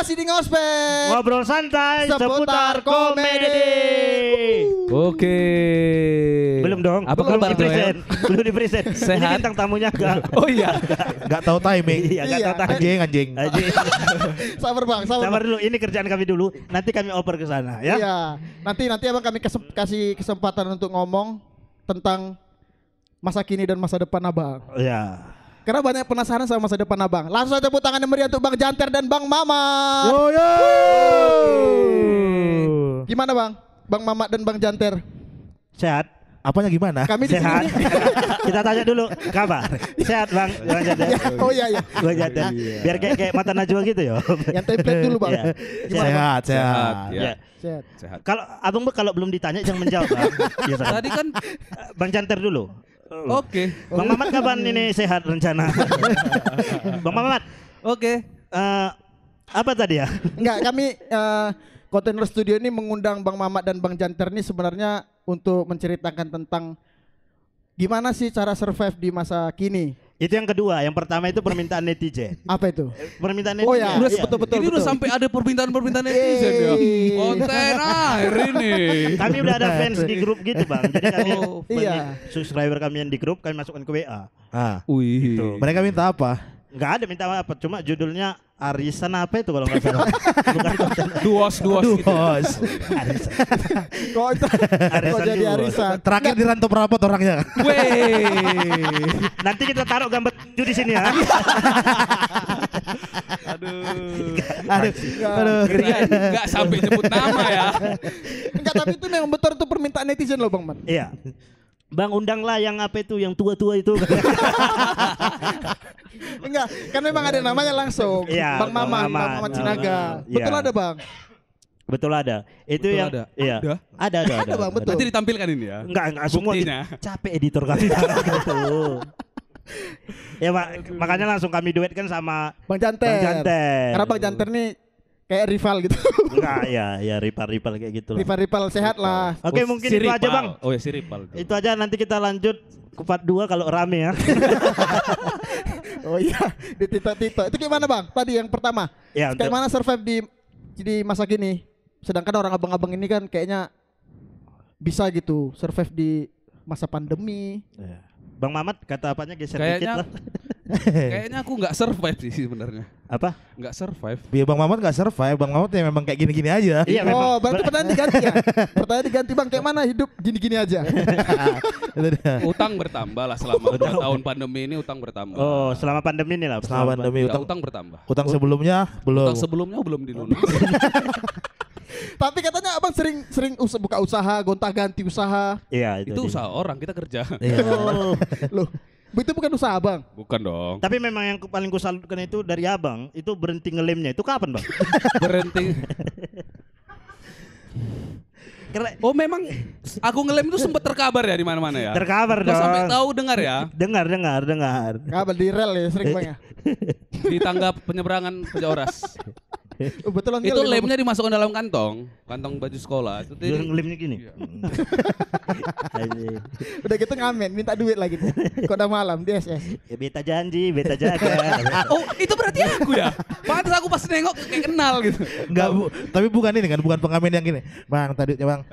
Masih di Ngospek. Ngobrol santai seputar komedi. Oke. Belum dong. Apa kabar tuh ya? Belum di present. Ini Sehat? bintang tamunya enggak. Oh iya. Gak tahu timing. Iya, enggak tahu tadi. Anjing. Sabar Bang, Sabar dulu, ini kerjaan kami dulu. Nanti kami oper ke sana ya. Iya. Nanti Abang kami kasih kesempatan untuk ngomong tentang masa kini dan masa depan Abang. Iya. Karena banyak penasaran sama masa depan Abang. Langsung aja tepuk tangan yang meriah untuk Bang Janter dan Bang Mamat. Yo. Gimana Bang? Bang Mamat dan Bang Janter. Sehat? Apanya gimana? Kami di Sehat. sini. Kita tanya dulu kabar. Sehat Bang Janter. Oh iya. Bang Janter. Biar kayak mata Najwa gitu ya. Yang template dulu Bang. Iya. Sehat. Ya. Iya. Sehat. Kalau Abang kalau belum ditanya jangan menjawab Bang. Biasa. Tadi kan Bang Janter dulu. oke. Bang Mamat kapan ini sehat rencana? Bang Mamat, Oke. apa tadi ya? Enggak, kami Container Studio ini mengundang Bang Mamat dan Bang Janter ini sebenarnya untuk menceritakan tentang gimana sih cara survive di masa kini. Itu yang kedua, yang pertama itu permintaan netizen. Apa itu? Permintaan netizen. Oh ya, Udah iya, betul. Ini udah sampai ada permintaan netizen ya. Konten air ini. Kami udah ada fans di grup gitu Bang. Jadi kami Oh, iya. subscriber kami yang di grup kami masukkan ke WA. Ah. Wih. Tuh. Mereka minta apa? Enggak ada minta apa, cuma judulnya Arisan apa itu kalau nggak salah. Bukan konten. Duos gitu. Bos. Arisan. Kok jadi dulu. arisan? Terakhir di Rantau Prapot orangnya. Weh. Nanti kita taruh gambar itu di sini ya. Aduh. Enggak sampai nyebut nama ya. Enggak, tapi itu memang betul itu permintaan netizen loh Bang Mat. Iya. Bang undanglah yang apa itu, yang tua-tua itu. Enggak, kan memang ada namanya langsung. Iya, Bang Bang Mamat, Mamat. Bang Mamat Sinaga. Iya. Betul ada Bang? Betul ada. Itu Betul yang ada. Iya. Ada? Ada, Bang, betul. Nanti ditampilkan ini ya. Enggak semua Buktinya. capek editor kami gitu. Ya Pak, makanya langsung kami duetkan sama Bang Janter. Bang Janter. Karena Bang Janter nih kayak rival gitu. Enggak, ya rival kayak gitu lah. Rival sehat lah. Oke, mungkin itu aja Bang. Oh ya si Ripal. Itu aja, nanti kita lanjut ke part 2 kalau rame ya. Oh iya, di Tito. Itu gimana Bang? Tadi yang pertama. Ya, Kayak mana survive di masa kini? Sedangkan orang abang-abang ini kan kayaknya bisa gitu survive di masa pandemi. Ya. Bang Mamat kata apanya geser dikit Kayaknya lah. kayaknya aku nggak survive sih sebenarnya. Apa? Nggak survive. Biar Bang Mamat gak survive. Bang Mamat ya memang kayak gini-gini aja. Iya, Oh, memang. berarti pertanyaan diganti ya? Pertanyaan diganti Bang, kayak mana hidup gini-gini aja? Itu dia. Utang bertambah lah selama 2 tahun pandemi ini, utang bertambah. Oh, selama pandemi ini lah. Selama pandemi Nggak, utang. utang bertambah. Utang sebelumnya belum. Utang sebelumnya belum dilunas. Tapi katanya Abang sering buka usaha, gonta-ganti usaha. Iya, Itu usaha orang, kita kerja. Iya. Oh, loh, itu bukan usaha Abang. Bukan dong. Tapi memang yang paling kusalutkan itu dari Abang, itu berhenti ngelemnya. Itu kapan, Bang? Berhenti. Karena Oh memang aku ngelem itu sempat terkabar ya di mana-mana ya. terkabar Kau dong. sampai tahu dengar ya Dengar. Kabel di rel ya sering Bang ya. di tangga penyeberangan Pejaoras. Betulan Itu lemnya dimasukkan dalam kantong baju sekolah. Itu Dia ngelemnya gini. Iya. Anjing. Udah gitu ngamen, minta duit lagi tuh. Kok udah malam di SS. Ya, beta janji, beta jaga. Oh itu berarti aku ya. Pantes aku pas nengok kayak kenal gitu. Enggak, tapi bukan ini kan, bukan pengamen yang gini. Bang, tadi Bang.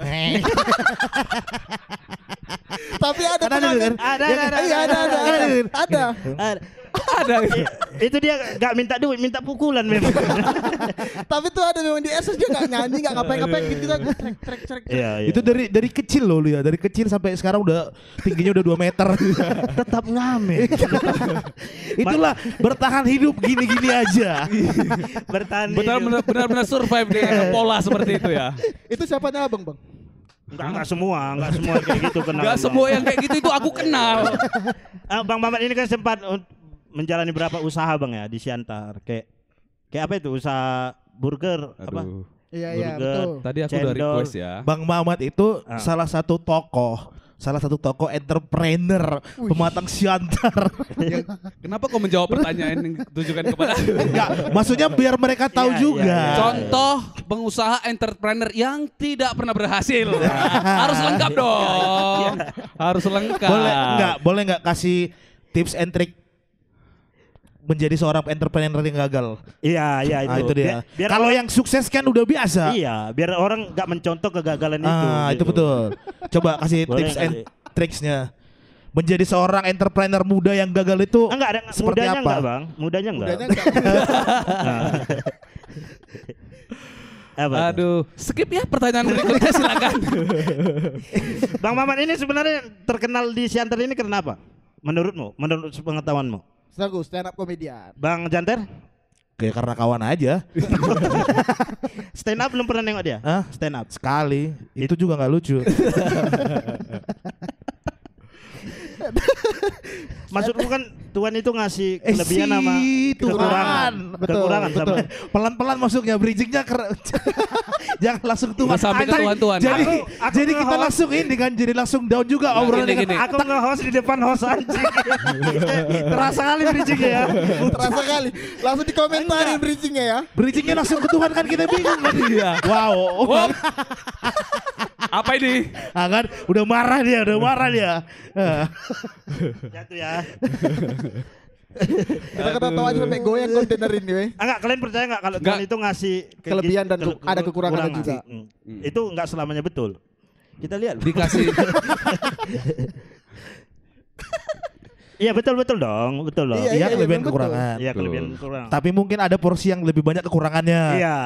Tapi ada Ada dulu kan? Ada. Iya ada. Ada. Itu dia gak minta duit, minta pukulan memang. Tapi tuh ada memang di SS dia nggak nyanyi, nggak ngapain-ngapain gitu kan. Trek. Iya. Itu dari kecil loh lu ya. Dari kecil sampai sekarang udah tingginya udah 2 meter. tetap ngamen. Itulah bertahan hidup gini-gini aja. Bertahan. Benar-benar survive dengan pola seperti itu ya. Itu siapanya Abang, Bang? Enggak semua kayak gitu kenal. Enggak Bang. semua yang kayak gitu itu aku kenal. Bang Mamat ini kan sempat menjalani berapa usaha Bang ya di Siantar. Kayak apa itu? Usaha burger apa? Aduh. Iya, Burger. betul. Tadi aku udah Cendol. request ya. Bang Mamat itu salah satu tokoh entrepreneur pematang Siantar. Kenapa kau menjawab pertanyaan yang ditujukan kepada aku? Enggak, maksudnya biar mereka tahu Iya, juga. iya. Contoh pengusaha entrepreneur yang tidak pernah berhasil. Harus lengkap dong. Harus lengkap. Boleh enggak kasih tips and trick menjadi seorang entrepreneur yang gagal? Iya Nah, itu dia. Biar Kalau orang- yang sukses kan udah biasa. iya, biar orang nggak mencontoh kegagalan itu. Itu gitu. betul. Coba kasih Boleh tips and kasih. tricksnya. Menjadi seorang entrepreneur muda yang gagal itu Enggak ada seperti mudanya apa? enggak, Bang? Mudanya enggak. Mudanya enggak. Apa tuh? Aduh, skip ya pertanyaan berikutnya silakan. Bang Mamat ini sebenarnya terkenal di Siantar ini kenapa? Menurutmu? Menurut pengetahuanmu? Selaku stand up komedian. Bang Janter? Kayak karena kawan aja. Stand up belum pernah nengok dia? Hah? Stand up. Sekali. Itu juga nggak lucu. Maksudku kan Tuhan itu ngasih kelebihan sama kekurangan. Betul, Kekurangan sama. betul. Pelan-pelan masuknya, bridgingnya jangan langsung Tuhan. Nggak sampai ke Anjing. Tuhan-Tuhan. Jadi, Aku jadi kita nge-host. langsung ini kan, jadi langsung down juga Nggak, obrolannya. gini, kan. gini. Aku nge-host di depan host anjing. Terasa kali bridgingnya ya. Terasa kali. Langsung dikomentarin bridgingnya ya. Bridgingnya langsung ke Tuhan kan kita bingung kan. Wow. Wow. Apa ini? Ah, kan udah marah dia. Jatuh ya. Kita ketawa aja sampai goyang kontainer ini weh. Enggak, kalian percaya enggak kalau Nggak. Tuhan itu ngasih Kelebihan dan ada kekurangannya juga. Itu enggak selamanya betul. Kita lihat. Dikasih Iya betul dong, betul loh. Iya, Iya, kelebihan betul. kekurangan. Iya kelebihan kekurangan. Tapi mungkin ada porsi yang lebih banyak kekurangannya. Iya,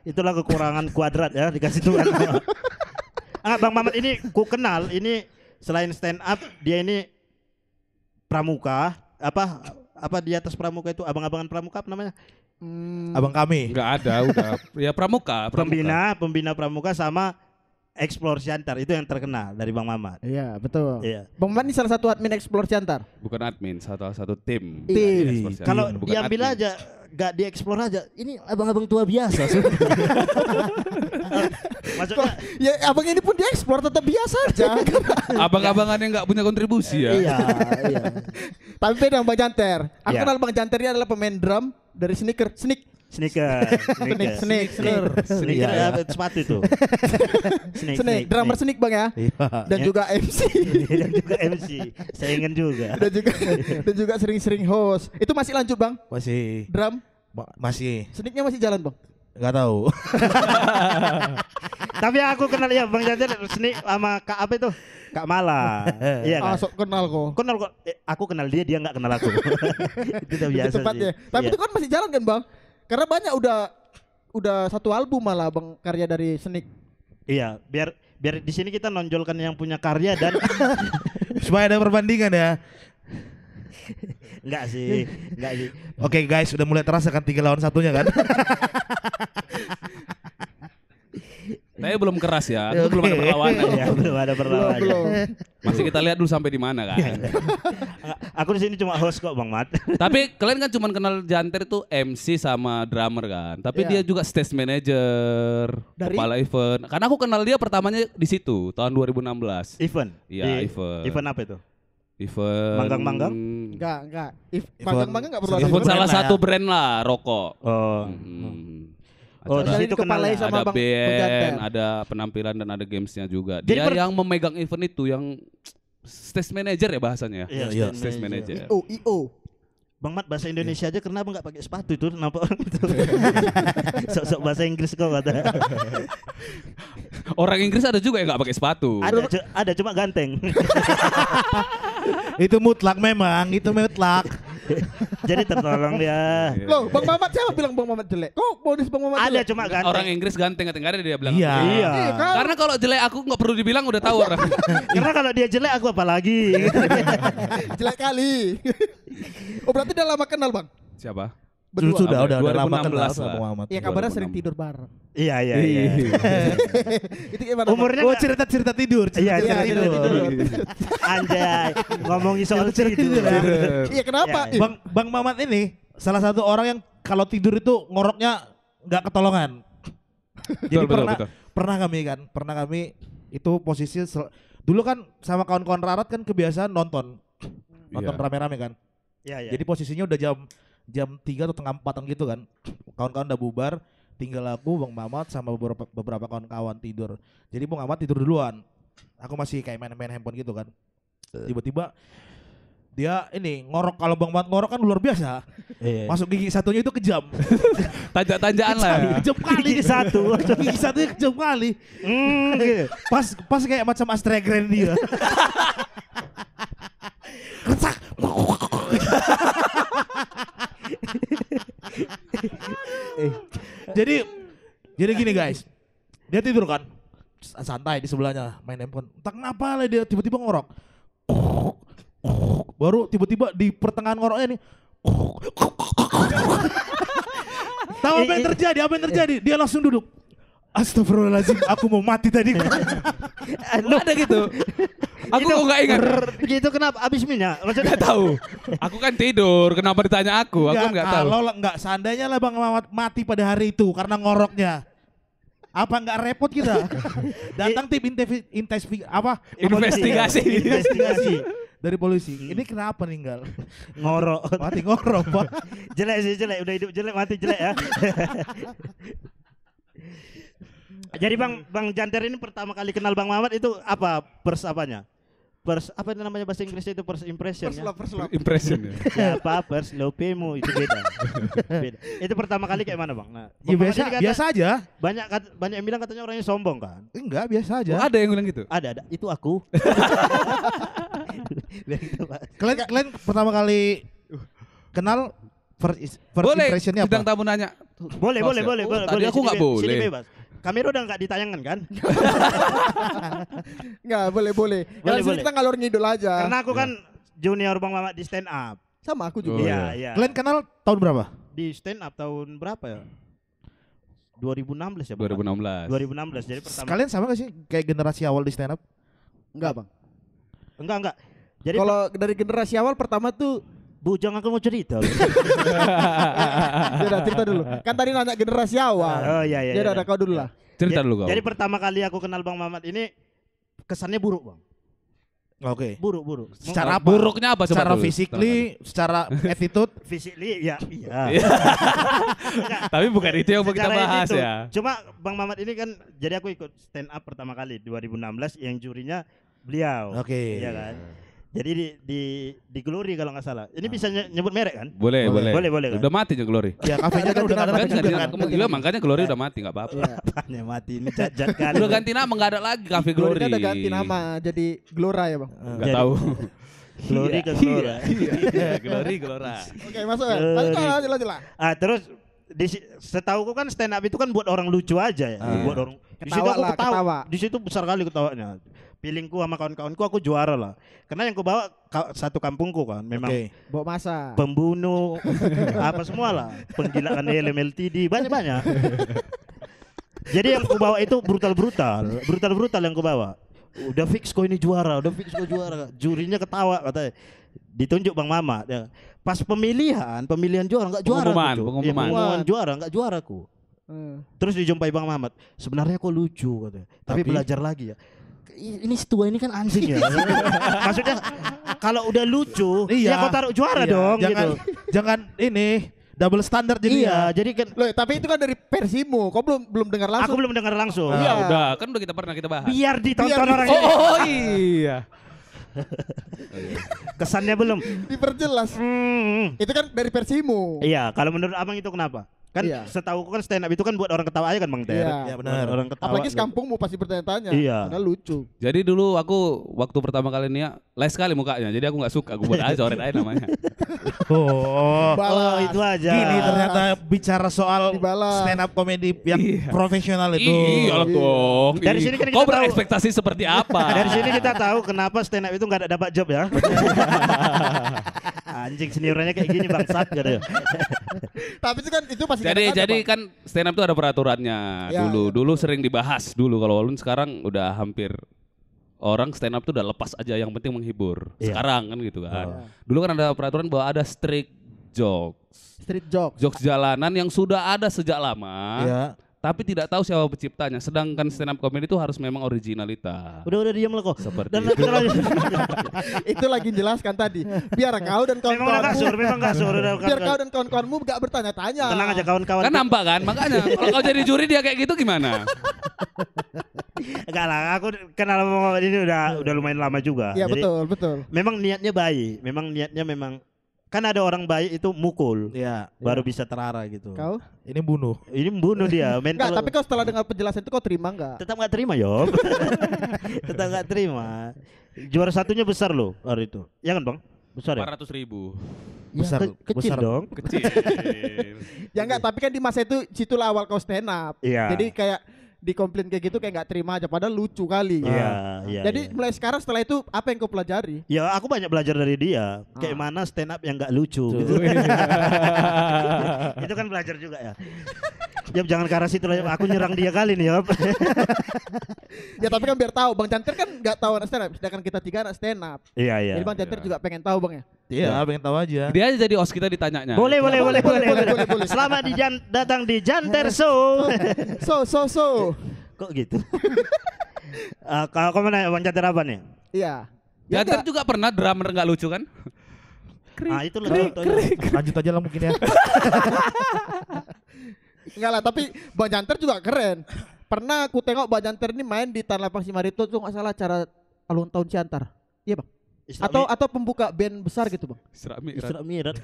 itulah kekurangan kuadrat ya dikasih Tuhan. Bang Mamat ini ku kenal, ini selain stand up dia ini pramuka, apa di atas pramuka itu abang-abangan pramuka apa namanya? Abang kami. nggak ada udah. Ya pramuka. Pembina pramuka sama Explore Siantar itu yang terkenal dari Bang Mamat. Iya, betul. Iya. Bang Man ini salah satu admin Explore Siantar. Bukan admin, satu tim. Tim. Bukan Kalau admin. diambil aja, gak dieksplor aja. Ini abang-abang tua biasa. Maksudnya Ya abang ini pun dieksplor tetap biasa aja. Abang-abangannya nggak punya kontribusi ya. iya. Tapi beda Bang Janter. Aku Iya. kenal Bang Janter ini adalah pemain drum dari Sneaker. Sneaker. Sneaker. Sneaker Iya. ya, sepatu itu. Snake, drummer Snake Bang ya. Dan Ya. juga MC. Dan juga MC. Saingan juga. dan juga sering-sering host. Itu masih lanjut Bang? Masih. Drum? Masih. Snake-nya masih jalan Bang? Nggak tahu. Tapi aku kenal ya Bang Jajar Sneak sama Kak apa itu? Kak Mala. Iya Ah, kan? sok kenal kok. Kenal kok. Aku kenal dia nggak kenal aku. Itu udah biasa Tempatnya. sih. Tapi Iya. itu kan masih jalan kan Bang? Karena banyak udah satu album malah Bang karya dari Snake. Iya, biar di sini kita nonjolkan yang punya karya dan Supaya ada perbandingan ya. enggak sih. Oke guys, udah mulai terasa kan 3 lawan 1-nya kan? Tapi belum keras ya. Oke. Belum ada perlawanan Iya, ya. belum ada perlawanan. Belum. Masih kita lihat dulu sampai di mana kan. Aku di sini cuma host kok Bang Mat. Tapi kalian kan cuma kenal Janter itu MC sama drummer kan. Tapi Iya. dia juga stage manager, Dari? kepala event. Karena aku kenal dia pertamanya di situ tahun 2016. Event. Iya, Di- event. Event apa itu? Event Manggang-manggang? Enggak. Event- Manggang-manggang enggak perlu ada Event event. salah Brand lah satu ya. brand lah, rokok. Oh. Oh, di Kali situ dikepalai kenal. sama Ada Bang Janter. band, ada penampilan dan ada gamesnya juga. Jadi Dia yang memegang event itu, yang stage manager ya bahasanya. Iya, Stage manager. IO. Bang Mat bahasa Indonesia aja kenapa nggak pakai sepatu itu? Kenapa orang itu? Sok-sok bahasa Inggris kok kata. Orang Inggris ada juga yang nggak pakai sepatu. Ada cuma ganteng. Itu mutlak memang, itu mutlak. Jadi tertolong dia. Loh, Bang Mamat siapa bilang Bang Mamat jelek? Kok modus Bang Mamat Ada jelek? cuma ganteng. Orang Inggris ganteng, nggak ada dia bilang. Iya. Iya. Iya kan? Karena kalau jelek aku nggak perlu dibilang udah tahu orang. Karena kalau dia jelek aku apa lagi? Jelek kali. Oh berarti udah lama kenal Bang? Siapa? Berdua. Sudah udah lama 2016 kenal lah. sama Muhammad. Iya kabarnya 2016. sering tidur bareng. Iya. Itu gimana? Bang? Umurnya Oh, nggak- cerita tidur. Iya, Iya, cerita tidur. Anjay, ngomongin soal tidur. Iya kenapa? Iya, Bang Mamat ini salah satu orang yang kalau tidur itu ngoroknya nggak ketolongan. Jadi Betul, betul. pernah kami itu posisi dulu kan sama kawan-kawan Rarat kan kebiasaan nonton Iya. rame-rame kan. Iya. Jadi posisinya udah jam 3 atau tengah 4 gitu kan. Kawan-kawan udah bubar, tinggal aku, Bang Mamat sama beberapa kawan-kawan tidur. Jadi Bang Mamat tidur duluan. Aku masih kayak main-main handphone gitu kan. Tiba-tiba Dia ini ngorok, kalau Bang Mamat ngorok kan luar biasa. Iya. Masuk gigi satunya itu kejam. Tanjak-tanjakan lah. Ya. Kejam kali Gigi satu. Gigi satunya kejam kali. Gitu. Pas kayak macam Astragren dia. Kesak. Jadi gini guys. Dia tidur kan. Santai di sebelahnya main handphone. Entah kenapa lah dia tiba-tiba ngorok. Baru tiba-tiba di pertengahan ngoroknya nih. Tahu apa yang terjadi? Apa yang terjadi? Dia langsung duduk. Astagfirullahaladzim, aku mau mati tadi. Lu ada gitu. Aku kok nggak ingat. Gitu kenapa? Abis minyak? Maksudnya Nggak tahu. Aku kan tidur. Kenapa ditanya aku? Aku kan nggak tahu. Kalau nggak seandainya lah Bang Mamat mati pada hari itu karena ngoroknya. Apa nggak repot kita? Datang tim investigasi dari polisi. Ini kenapa meninggal? ngorok. Mati ngorok, Pak. Jelek sih, jelek. Udah hidup jelek, mati jelek ya. Jadi Bang Janter ini pertama kali kenal Bang Mamat itu apa? Apanya? Apa itu namanya bahasa Inggrisnya itu first impression ya? First love. Impression ya. Siapa first love-mu itu beda. Beda. Itu pertama kali kayak mana Bang? Nah, Ya, Bang Mamat ini kata- biasa aja. Banyak yang bilang katanya orangnya sombong kan? Enggak, biasa aja. Oh, ada yang bilang gitu. Ada. Itu aku. Kalian pertama kali kenal first Boleh. impressionnya Bintang apa? tamu nanya. Boleh. Oh, tadi aku Sini nggak sini boleh. bebas. Kamera udah nggak ditayangkan kan? Enggak, boleh. Karena Boleh. kita ngalor ngidul aja. Karena aku kan junior Bang Mamat di stand up. Sama aku Oh, juga. Iya. Kalian kenal tahun berapa? Di stand up tahun berapa ya? 2016 ya Bang? 2016. 2016. Jadi pertama. Kalian sama gak sih kayak generasi awal di stand up? Enggak, Bang. Enggak. Jadi Kalau dari generasi awal pertama tuh Bujang aku mau cerita. ya udah cerita dulu. Kan tadi nanya generasi awal. Oh iya. Ya udah kau dulu lah. Cerita dulu kau. Jadi pertama kali aku kenal Bang Mamat ini kesannya buruk Bang. Oke. Buruk. Secara apa? buruknya apa coba Secara tuh? physically, secara attitude. Physically ya iya. Tapi bukan itu yang mau kita Secara bahas itu. ya. Cuma Bang Mamat ini kan jadi aku ikut stand up pertama kali 2016 yang jurinya beliau. Oke. Iya kan. Jadi di Glory kalau nggak salah. Ini bisa nyebut merek kan? Boleh. Boleh, kan? Udah mati ya Glory. Ya kafenya kan udah gak ada Kan juga kan. Iya, makanya Glory udah mati enggak apa-apa. Iya. Apanya mati ini jat kali. Udah ganti nama enggak ada lagi Cafe Glory Glory. kan udah ganti nama jadi Glora ya, Bang. Enggak Jadi- tahu. Glory ke Glora. Iya, Glory Glora. Oke, masuk ya. Lanjut lah. Terus setauku kan stand up itu kan buat orang lucu aja ya. Buat orang di situ Ketawa aku lah, ketawa. Di situ besar kali ketawanya. Feelingku sama kawan-kawanku aku juara lah. Karena yang ku bawa satu kampungku kan memang Oke. Bawa masa. pembunuh apa semua lah, penggilaan LMLTD banyak. Jadi yang ku bawa itu brutal yang ku bawa. Udah fix kau ini juara, Jurinya ketawa katanya. Ditunjuk Bang Mamat ya. Pas pemilihan juara enggak juara. Pengumuman, aku, Cuk. pengumuman. Iya, pengumuman juara enggak juaraku. Terus dijumpai Bang Mamat. Sebenarnya kok lucu katanya. Tapi belajar lagi ya. Ini setua ini kan anjing ya. Maksudnya kalau udah lucu, ya kau taruh juara dong Jangan ini double standard jadi Iya, jadi kan Loh, tapi itu kan dari versimu. Kau belum dengar langsung. aku belum dengar langsung. Iya. Udah, kan udah kita pernah bahas. Biar ditonton Biar orang ini. Oh iya. Kesannya belum. Diperjelas. Itu kan dari versimu. Iya, kalau menurut Abang itu kenapa? Kan Iya. setahu kan stand up itu kan buat orang ketawa aja kan Bang Ter. Iya. Ya benar. Orang ketawa. Apalagi sekampungmu pasti bertanya-tanya. Iya. Karena lucu. Jadi dulu aku waktu pertama kali nih les sekali mukanya. Jadi aku nggak suka, aku buat aja coret aja namanya. Oh. Balas. itu aja. Gini ternyata bicara soal Dibalas. stand up comedy yang Iya. profesional itu. Iya dong. Dari Ih. sini kan Kau kita tahu. berekspektasi seperti apa? Dari sini kita tahu kenapa stand up itu nggak ada dapat job ya. Anjing seniorannya kayak gini bangsat gitu. Tapi itu kan itu pasti Jadi kadang-kadang, Bang. kan stand up itu ada peraturannya. Ya, Dulu sering dibahas dulu, kalau ulun sekarang udah hampir orang stand up tuh udah lepas aja, yang penting menghibur. Iya. Sekarang kan gitu kan. Dulu kan ada peraturan bahwa ada strict jokes. Street jokes. Jokes jalanan yang sudah ada sejak lama. Iya. Tapi tidak tahu siapa penciptanya. Sedangkan stand up comedy itu harus memang originalitas. Udah diam lah kok. Seperti Dan itu. kita lanjut. Itu lagi jelaskan tadi. Biar kau dan Memang udah kasur, kawan-kawanmu. Biar kau dan kawan-kawanmu gak bertanya-tanya. Tenang aja kawan-kawan. Kan nampak kan? Makanya kalau kau jadi juri dia kayak gitu gimana? Enggak lah, aku kenal Bang Mamat ini udah lumayan lama juga. Iya Jadi betul. memang niatnya baik, memang kan ada orang baik itu mukul Iya. baru bisa terarah gitu. Kau? Ini bunuh. Ini membunuh dia Enggak, mental. tapi kau setelah dengar penjelasan itu kau terima enggak? Tetap nggak terima Yob. Tetap nggak terima. Juara satunya besar loh hari itu. Ya kan Bang? Besar ya? 400.000. Besar, Kecil besar. dong. Kecil. Ya enggak, tapi kan di masa itu situlah awal kau stand up. Iya. Jadi kayak dikomplain kayak gitu kayak nggak terima aja padahal lucu kali. Iya. Jadi mulai sekarang setelah itu apa yang kau pelajari? ya aku banyak belajar dari dia. Kayak mana stand up yang nggak lucu. Gitu. Itu kan belajar juga ya. Ya jangan ke arah situ lah. Aku nyerang dia kali nih Yob. Ya tapi kan biar tahu Bang Janter kan nggak tahu anak stand up, sedangkan kita 3 anak stand up. Iya. Jadi Bang Janter juga pengen tahu Bang ya. Iya, pengen tahu aja. Dia aja jadi host kita ditanyanya. Boleh. Boleh. Selamat datang di Janter Show. So. Kok gitu? Kalau kamu nanya Bang Janter apa nih? Iya. Ya Janter enggak. juga pernah drummer nggak lucu kan? Itu lebih contohnya. Lanjut aja lah mungkin ya. Enggak lah, tapi Bang Janter juga keren. Pernah aku tengok Bang Janter ini main di Tanah Lapang Simarito tuh nggak salah acara ulang tahun Ciantar. Iya Bang. Atau pembuka band besar gitu Bang. Isra Mi'raj.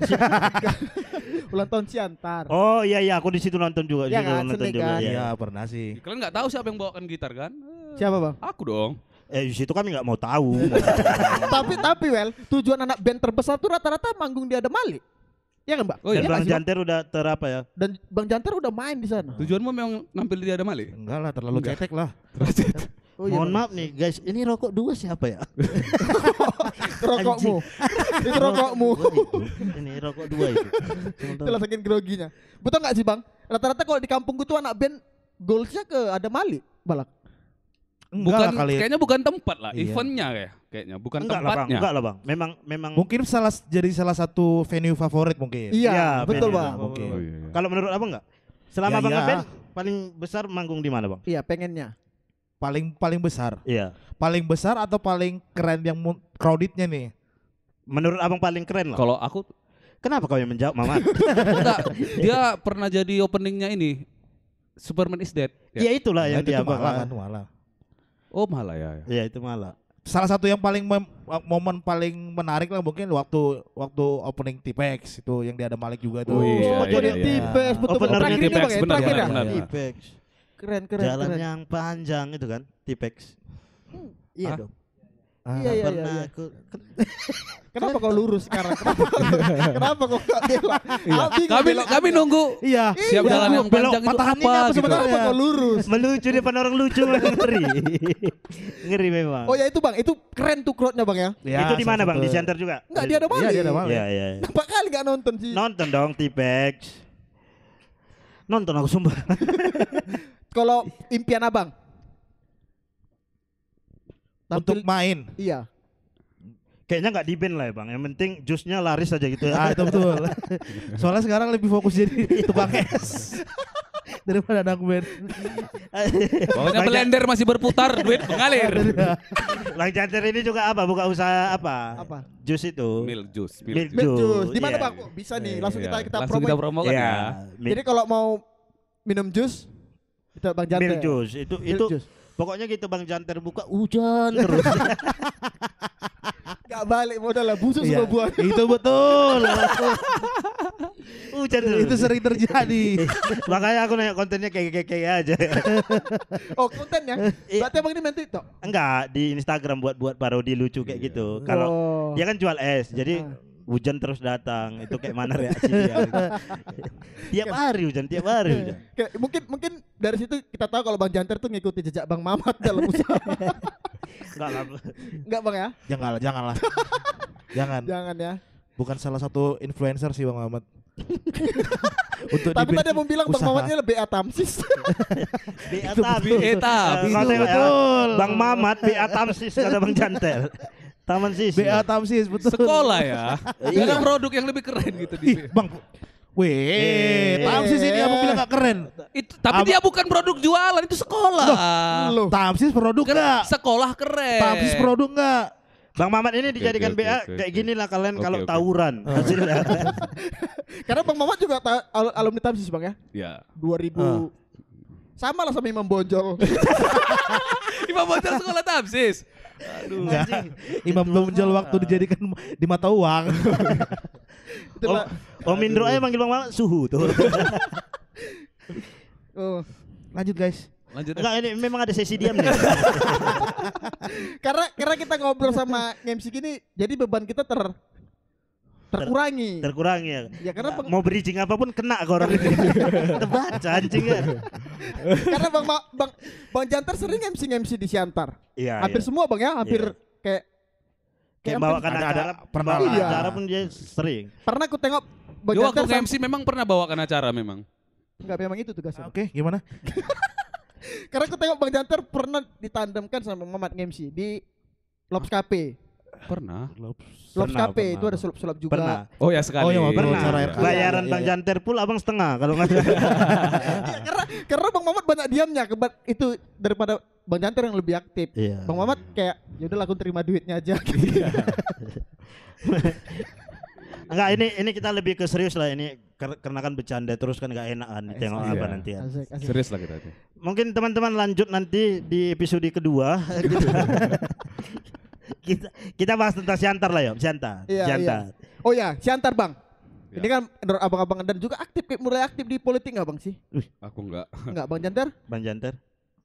Ulang tahun Ciantar. Oh iya aku di situ nonton juga. Iya Di situ kan, nonton seni juga. kan? Iya. Iya, pernah sih. Kalian nggak tahu siapa yang bawakan gitar kan? Siapa Bang? Aku dong. Di situ kami nggak mau tahu. tapi Well, tujuan anak band terbesar tuh rata-rata manggung di Ada Malik. Iya kan Mbak? Oh iya. Dan Iya Bang nggak sih, Bang? Janter udah terapa ya? Dan Bang Janter udah main di sana. Tujuanmu memang nampil di Ada Mali? Enggak lah, terlalu cetek lah. Oh, iya, Mohon Bang. maaf nih guys, ini rokok 2 siapa ya? Itu rokokmu. Itu rokokmu. Ini rokok 2 itu. Itulah saking groginya. Betul nggak sih Bang? Rata-rata kalau di kampung tuh anak band goalsnya ke Ada Malik balak. Enggak lah kali. Kayaknya bukan tempat lah, Iya. eventnya kayaknya, bukan Enggak lah Bang, tempatnya. enggak lah Bang. Memang Mungkin jadi salah satu venue favorit mungkin. Iya, betul band Bang. itu. Oke. Oh, iya. Kalau menurut Abang enggak? Selama Ya, Bang iya. ngeband paling besar manggung di mana Bang? Iya, pengennya. Paling besar. Iya. Paling besar atau paling keren yang crowdednya nih? Menurut Abang paling keren lah. Kalau aku Kenapa kau yang menjawab Mamat? enggak, dia pernah jadi openingnya ini Superman is Dead. Iya itulah yang Itu dia malah Bang. kan, malah. Oh malah ya. Iya itu malah. Salah satu yang paling momen paling menarik lah mungkin waktu opening T-Pex itu yang dia ada Malik juga tuh. Oh, iya, Oh, jadi iya. tipes betul. Openernya Terakhir ini T-Pex, Bang ya, benar, terakhir ya. benar. Tipex. Keren. Jalan keren. yang panjang itu kan, Tipex. Iya Hah? dong. Iya. Pernah aku Kenapa kau lurus sekarang? Kenapa kau nggak belok? Ah, bingung Kami nunggu Iya. siap Iya, jalan yang belok panjang itu patahannya apa apa gitu. sebenarnya? Kenapa kau lurus? melucu depan orang lucu ngeri. Ngeri memang. Oh ya itu Bang, itu keren tuh crowdnya Bang ya. Ya, Itu di mana salah Bang? Di satu. center juga? Enggak, dia ada Iya, Malik. dia ada Malik. Iya. Berapa kali nggak nonton sih? Nonton dong Tipex. Nonton aku sumpah. Kalau impian Abang? Untuk main. Iya. Kayaknya nggak di band lah ya Bang. Yang penting jusnya laris aja gitu ya. Ah, itu betul. Soalnya sekarang lebih fokus jadi tukang es daripada anak band. Pokoknya blender masih berputar, duit mengalir. Bang Janter ini juga apa? Buka usaha apa? Apa? Jus itu. Milk juice. Milk Milk juice. Di mana Iya. Bang? Kok bisa nih. Langsung Iya. kita Langsung promoin. kita promokan Iya. ya. Jadi kalau mau minum jus kita Bang Janter. Milk juice itu Milk juice. pokoknya gitu Bang Janter buka hujan terus. Gak balik modal lah, busuk Iya, semua buah. itu betul. Hujan terus. Itu sering terjadi. Makanya aku nanya kontennya kayak aja. Oh kontennya? Iya. Berarti Abang ini main TikTok? Enggak, di Instagram buat parodi lucu kayak gitu. Kalau Oh. dia kan jual es, jadi hujan terus datang. Itu kayak mana reaksi dia? Tiap hari hujan. Kayak mungkin dari situ kita tahu kalau Bang Janter tuh ngikuti jejak Bang Mamat dalam usaha. Enggak lah. Enggak Bang ya? Janganlah. Jangan. Jangan ya. Bukan salah satu influencer sih Bang Mamat. Untuk Tapi di tadi Abang bilang Bang usaha. Mamatnya lebih Atamsis. BA Betul. Bang Mamat BA Tamsis kata Bang Janter. Taman Sisi. BA Tamsis betul. sekolah ya. Iya. Ada produk yang lebih keren gitu di Ih, Bang. Tamsis ini apa bilang gak keren? itu, tapi dia bukan produk jualan, itu sekolah. Loh. Tamsis produk enggak? Sekolah keren. Tamsis produk enggak? Bang Mamat ini dijadikan oke, BA oke, kayak oke. gini lah kalian Oke, kalau oke. tawuran hasilnya. Karena Bang Mamat juga alumni Tamsis Bang ya. Ya. 2000 Sama lah sama Imam Bonjol. Imam Bonjol sekolah Tamsis. Enggak. Imam Bonjol waktu dijadikan di mata uang. Itulah. Om Indro aja manggil Bang Mamat suhu tuh. Oh. Lanjut guys. Lanjut. Enggak, ini memang ada sesi diam nih. Karena kita ngobrol sama MC gini, jadi beban kita terkurangi. Terkurangi ya. Ya karena Mau bridging apapun kena ke orang itu. Terbaca anjing ya. karena Bang Jantar sering MC di Siantar. Iya. Hampir semua Bang ya, hampir kayak Kayak bawakan Ada- acara, pernah bawakan lah. acara pun dia sering. pernah aku tengok Bang Yo Jantar waktu MC memang pernah bawakan acara memang. enggak memang itu tugasnya. Oke, gimana? Karena aku tengok Bang Jantar pernah ditandemkan sama Muhammad MC di Lobs Cafe. Pernah. Lobs Pernah, Cafe pernah. itu ada sulap-sulap juga. Pernah. Oh ya sekali. Oh, iya, Pernah. Acara Iya, Bayaran iya, Bang iya. Janter pul abang setengah kalau nggak salah. Iya, karena Bang Muhammad banyak diamnya itu daripada Bang Jantar yang lebih aktif. Iya. Bang Muhammad kayak yaudahlah aku terima duitnya aja. Enggak, ini kita lebih ke serius lah ini karena kan bercanda terus kan nggak enak kan tengok Iya. apa nanti ya. Asik, asik. Serius lah kita. Mungkin teman-teman lanjut nanti di episode kedua. kita bahas tentang Siantar lah ya, Siantar. Iya, Siantar. Oh ya, Siantar Bang. Ya. Ini kan menurut abang-abang dan juga aktif mulai aktif di politik nggak Bang sih? Aku enggak. Enggak Bang Jantar? Bang Janter?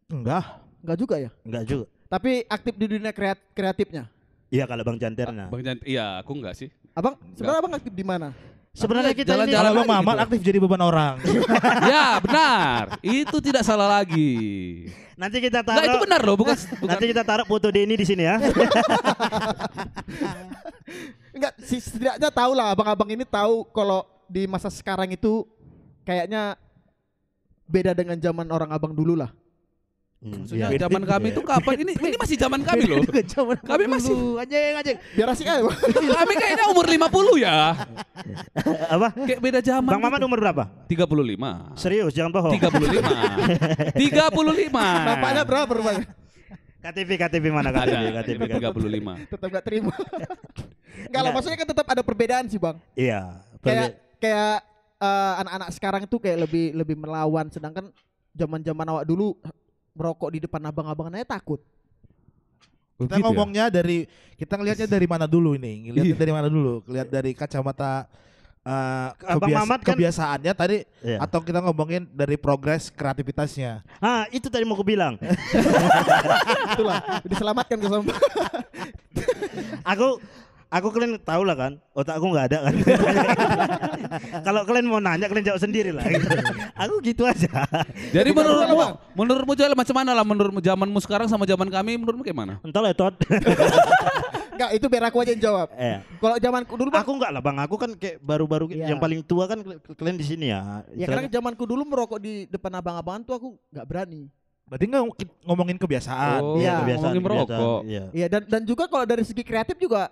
Enggak. Enggak juga ya. Enggak juga. Tapi aktif di dunia kreatifnya. Iya kalau Bang Janternya. Bang Jantar, iya aku enggak sih. Abang sebenarnya abang aktif di mana? Sebenarnya kita ini jalan-jalan Kalau Bang aja Mamat gitu. aktif jadi beban orang. Ya benar. Itu tidak salah lagi. nanti kita taruh. Enggak itu benar loh, bukan. Nanti kita taruh foto Denny di sini ya. Enggak, setidaknya tahu lah abang-abang ini tahu kalau di masa sekarang itu kayaknya beda dengan zaman orang abang dulu lah. Maksudnya Iya. zaman kami itu kapan? Ini masih zaman kami loh. Kami masih anjing. Biar asik aja. Bang. kami kayaknya umur 50 ya. Apa? Kayak beda zaman. Bang Mamat gitu. umur berapa? 35. Serius jangan bohong. 35. 35. Bapaknya berapa rupanya? KTP mana KTP? Ada. KTP. 35. Tetap gak terima. Enggak lah, maksudnya kan tetap ada perbedaan sih Bang. Iya. Kayak anak-anak sekarang tuh kayak lebih melawan, sedangkan zaman-zaman awak dulu merokok di depan abang-abangan aja takut. Kita ngomongnya dari kita ngelihatnya dari mana dulu ini? Ngelihatnya Iya. dari mana dulu? Lihat dari kacamata Abang Mamat kan- kebiasaannya tadi Iya. atau kita ngomongin dari progres kreativitasnya? Ah, itu tadi mau aku bilang. Itulah, diselamatkan ke sama. Aku kalian tahu lah kan, otak aku nggak ada kan. Kalau kalian mau nanya, kalian jawab sendiri lah. Aku gitu aja. Jadi menurutmu Joel macam mana lah menurutmu zamanmu sekarang sama zaman kami menurutmu kayak mana? Entahlah ya Todd. Enggak, itu biar aku aja yang jawab. Kalau zamanku dulu Bang, Aku enggak lah bang, aku kan kayak baru-baru Iya. yang paling tua kan kalian di sini ya. ya karena zamanku dulu merokok di depan abang-abangan tuh aku nggak berani. Berarti nggak ngomongin kebiasaan. Oh, Iya, ngomongin merokok. Iya. Iya, dan juga kalau dari segi kreatif juga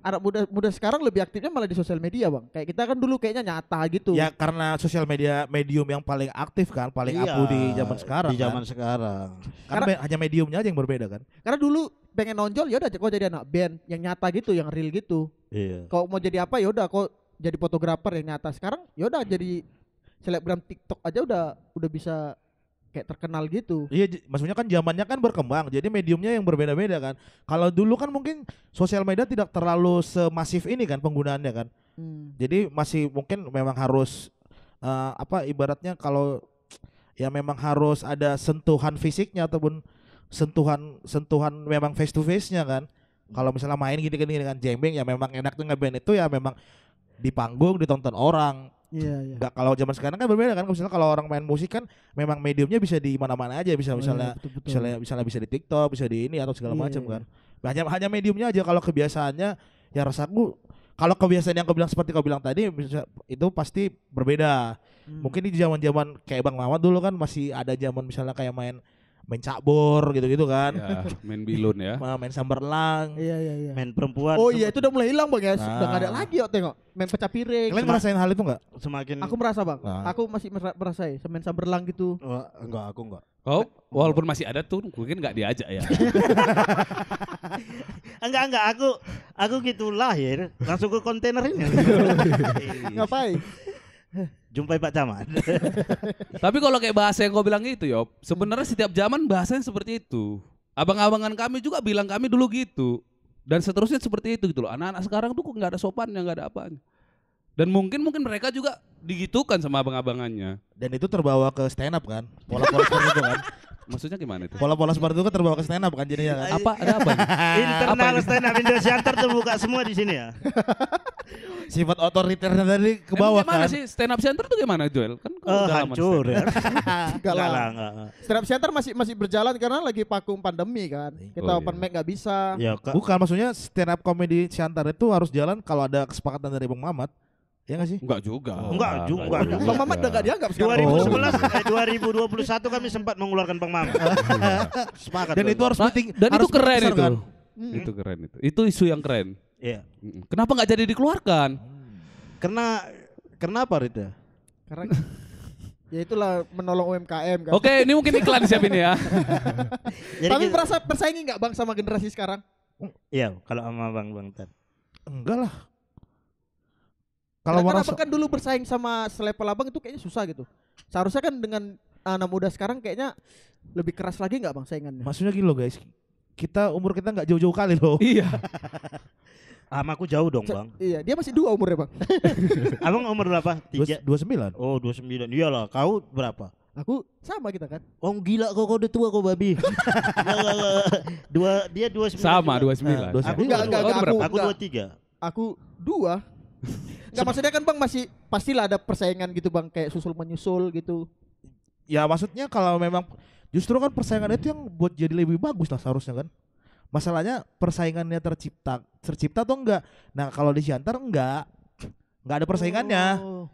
anak muda sekarang lebih aktifnya malah di sosial media Bang. Kayak kita kan dulu kayaknya nyata gitu. Ya karena sosial media medium yang paling aktif kan, paling Iya, aku di zaman sekarang. Di zaman kan. sekarang. Karena hanya mediumnya aja yang berbeda kan. Karena dulu pengen nonjol ya udah kok jadi anak band yang nyata gitu, yang real gitu. Iya. Kau mau jadi apa ya udah kok jadi fotografer yang nyata. Sekarang ya udah jadi selebgram TikTok aja udah bisa kayak terkenal gitu. Iya, maksudnya kan zamannya kan berkembang, jadi mediumnya yang berbeda-beda kan. Kalau dulu kan mungkin sosial media tidak terlalu semasif ini kan penggunaannya kan. Jadi masih mungkin memang harus ibaratnya kalau ya memang harus ada sentuhan fisiknya ataupun sentuhan memang face to face-nya kan. Kalau misalnya main gini-gini kan jembeng ya memang enak tuh ngeband itu ya memang di panggung ditonton orang. Iya, iya. Enggak, kalau zaman sekarang kan berbeda kan. Misalnya kalau orang main musik kan memang mediumnya bisa di mana-mana aja, bisa misalnya misalnya bisa di TikTok, bisa di ini atau segala Iya, macam iya, kan. Hanya mediumnya aja. Kalau kebiasaannya ya rasaku kalau kebiasaan yang kau bilang seperti kau bilang tadi itu pasti berbeda. Mungkin di zaman-zaman kayak Bang Mamat dulu kan masih ada zaman misalnya kayak main cakbor gitu-gitu kan. Ya, main bilun ya. Main samberlang. Iya, iya, iya. Main perempuan. Oh iya, itu udah mulai hilang Bang ya. Nah. Udah enggak ada lagi yuk tengok. Main pecah piring. Kalian ngerasain hal itu enggak? Semakin. Aku merasa Bang. Nah. Aku masih merasa ya, main samberlang gitu. Enggak, aku enggak. Oh, walaupun masih ada tuh mungkin nggak diajak ya. Enggak, aku gitu lahir langsung ke kontainer ini. Ngapain? Jumpai Pak Camat. Tapi kalau kayak bahasa yang kau bilang itu, Yop, sebenarnya setiap zaman bahasanya seperti itu. Abang-abangan kami juga bilang kami dulu gitu. Dan seterusnya seperti itu gitu loh. Anak-anak sekarang tuh kok nggak ada sopannya, nggak ada apanya. Dan mungkin mereka juga digitukan sama abang-abangannya. Dan itu terbawa ke stand up kan? Pola-pola seperti itu kan? Maksudnya gimana itu? Pola-pola seperti itu kan terbawa ke stand up kan jadinya kan? Apa ada apa? Internal stand up Indo Siantar terbuka semua di sini ya. Sifat otoriternya tadi ke bawah Gimana kan? sih stand up center tuh gimana, Joel? Kan kau udah lama Hancur stand up. ya. Enggak lah. Enggak. Stand up center masih berjalan karena lagi vakum pandemi kan. Kita Oh, open iya. mic nggak bisa. Ya, Bukan, maksudnya stand up comedy Siantar itu harus jalan kalau ada kesepakatan dari Bang Mamat. Ya nggak sih? Enggak juga. Enggak juga. Bang Mamat udah nggak dianggap sekarang. 2021 kami sempat mengeluarkan Bang Mamat. Sepakat. Dan itu harus meeting. Dan itu harus keren besar, itu. kan? Itu keren itu. Itu isu yang keren. Iya. Kenapa nggak jadi dikeluarkan? Kenapa Rita? Karena ya itulah menolong UMKM kan. Oke, ini mungkin iklan siap ini ya. Tapi merasa bersaing nggak Bang sama generasi sekarang? Iya, kalau sama Bang Tan. Enggak lah. Kalau Karena merasa kan dulu bersaing sama selevel abang itu kayaknya susah gitu. Seharusnya kan dengan anak muda sekarang kayaknya lebih keras lagi nggak Bang saingannya? maksudnya gini loh guys. Umur kita nggak jauh-jauh kali loh. Iya. Sama aku jauh dong, Bang. Iya, dia masih 2 umurnya Bang. Abang umur berapa? 3. 29. Oh, 29. Iyalah, kau berapa? Aku sama kita kan. Oh gila kau udah tua kau babi. Dia 29. Sama juga. 29. Aku Enggak, aku enggak. 23. Aku 2. Enggak maksudnya kan Bang masih pastilah ada persaingan gitu Bang kayak susul menyusul gitu. Ya maksudnya kalau memang justru kan persaingan itu yang buat jadi lebih bagus lah seharusnya kan. Masalahnya persaingannya tercipta atau enggak. Nah kalau di Siantar enggak ada persaingannya. Oh.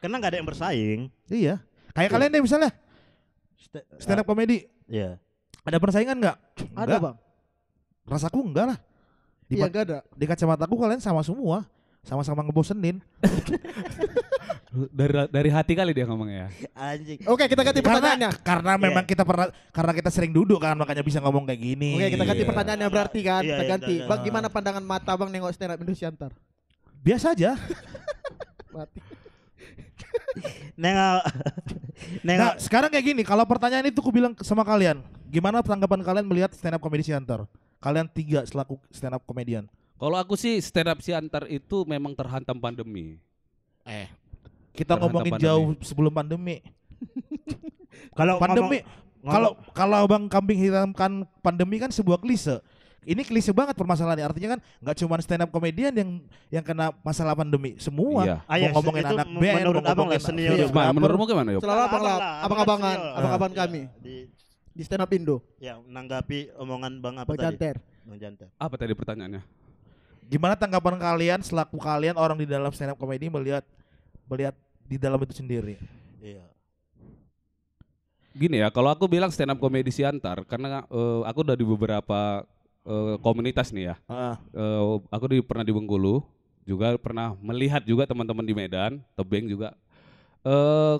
Karena enggak ada yang bersaing. Iya. Kayak kalian deh misalnya stand up comedy. Iya. Ada persaingan enggak? Ada Bang. Rasaku enggak lah. Iya enggak ada. Di kacamataku kalian sama semua. Sama-sama ngebosenin. Dari hati kali dia ngomongnya ya. Anjing. Oke, kita ganti pertanyaannya. Karena memang karena kita sering duduk kan makanya bisa ngomong kayak gini. Oke, kita ganti Iya. pertanyaannya berarti kan. Iya, Kita iya, ganti. iya. Bang gimana pandangan mata Bang nengok stand up Indonesia Siantar? Biasa aja. Mati. Nengok. Nah, sekarang kayak gini, kalau pertanyaan itu aku bilang sama kalian, gimana tanggapan kalian melihat stand up comedy Siantar? Kalian 3 selaku stand up comedian. Kalau aku sih stand up Siantar itu memang terhantam pandemi. Kita Terhantam ngomongin pandemi. jauh sebelum pandemi. Kalau Pandemi, ngomong- kalau Bang Kambing hitamkan pandemi kan sebuah klise. Ini klise banget permasalahannya. Artinya kan nggak cuma stand up comedian yang kena masalah pandemi, semua. Iya. Ah, iya, Mau ngomongin itu anak band, menurut mau abang lah, ngomongin senior. Iya. Gimana menurutmu gimana, Yop? Selalu abang-abangan, senior. abang-abangan Iya, kami di di stand up Indo. ya menanggapi omongan Bang apa Bang tadi? Janter. Bang Janter. Apa tadi pertanyaannya? Gimana tanggapan kalian selaku kalian orang di dalam stand up comedy melihat di dalam itu sendiri? Iya. Gini ya, kalau aku bilang stand up comedy Siantar karena aku udah di beberapa komunitas nih ya. Aku pernah di Bengkulu, juga pernah melihat juga teman-teman di Medan, Tebing juga.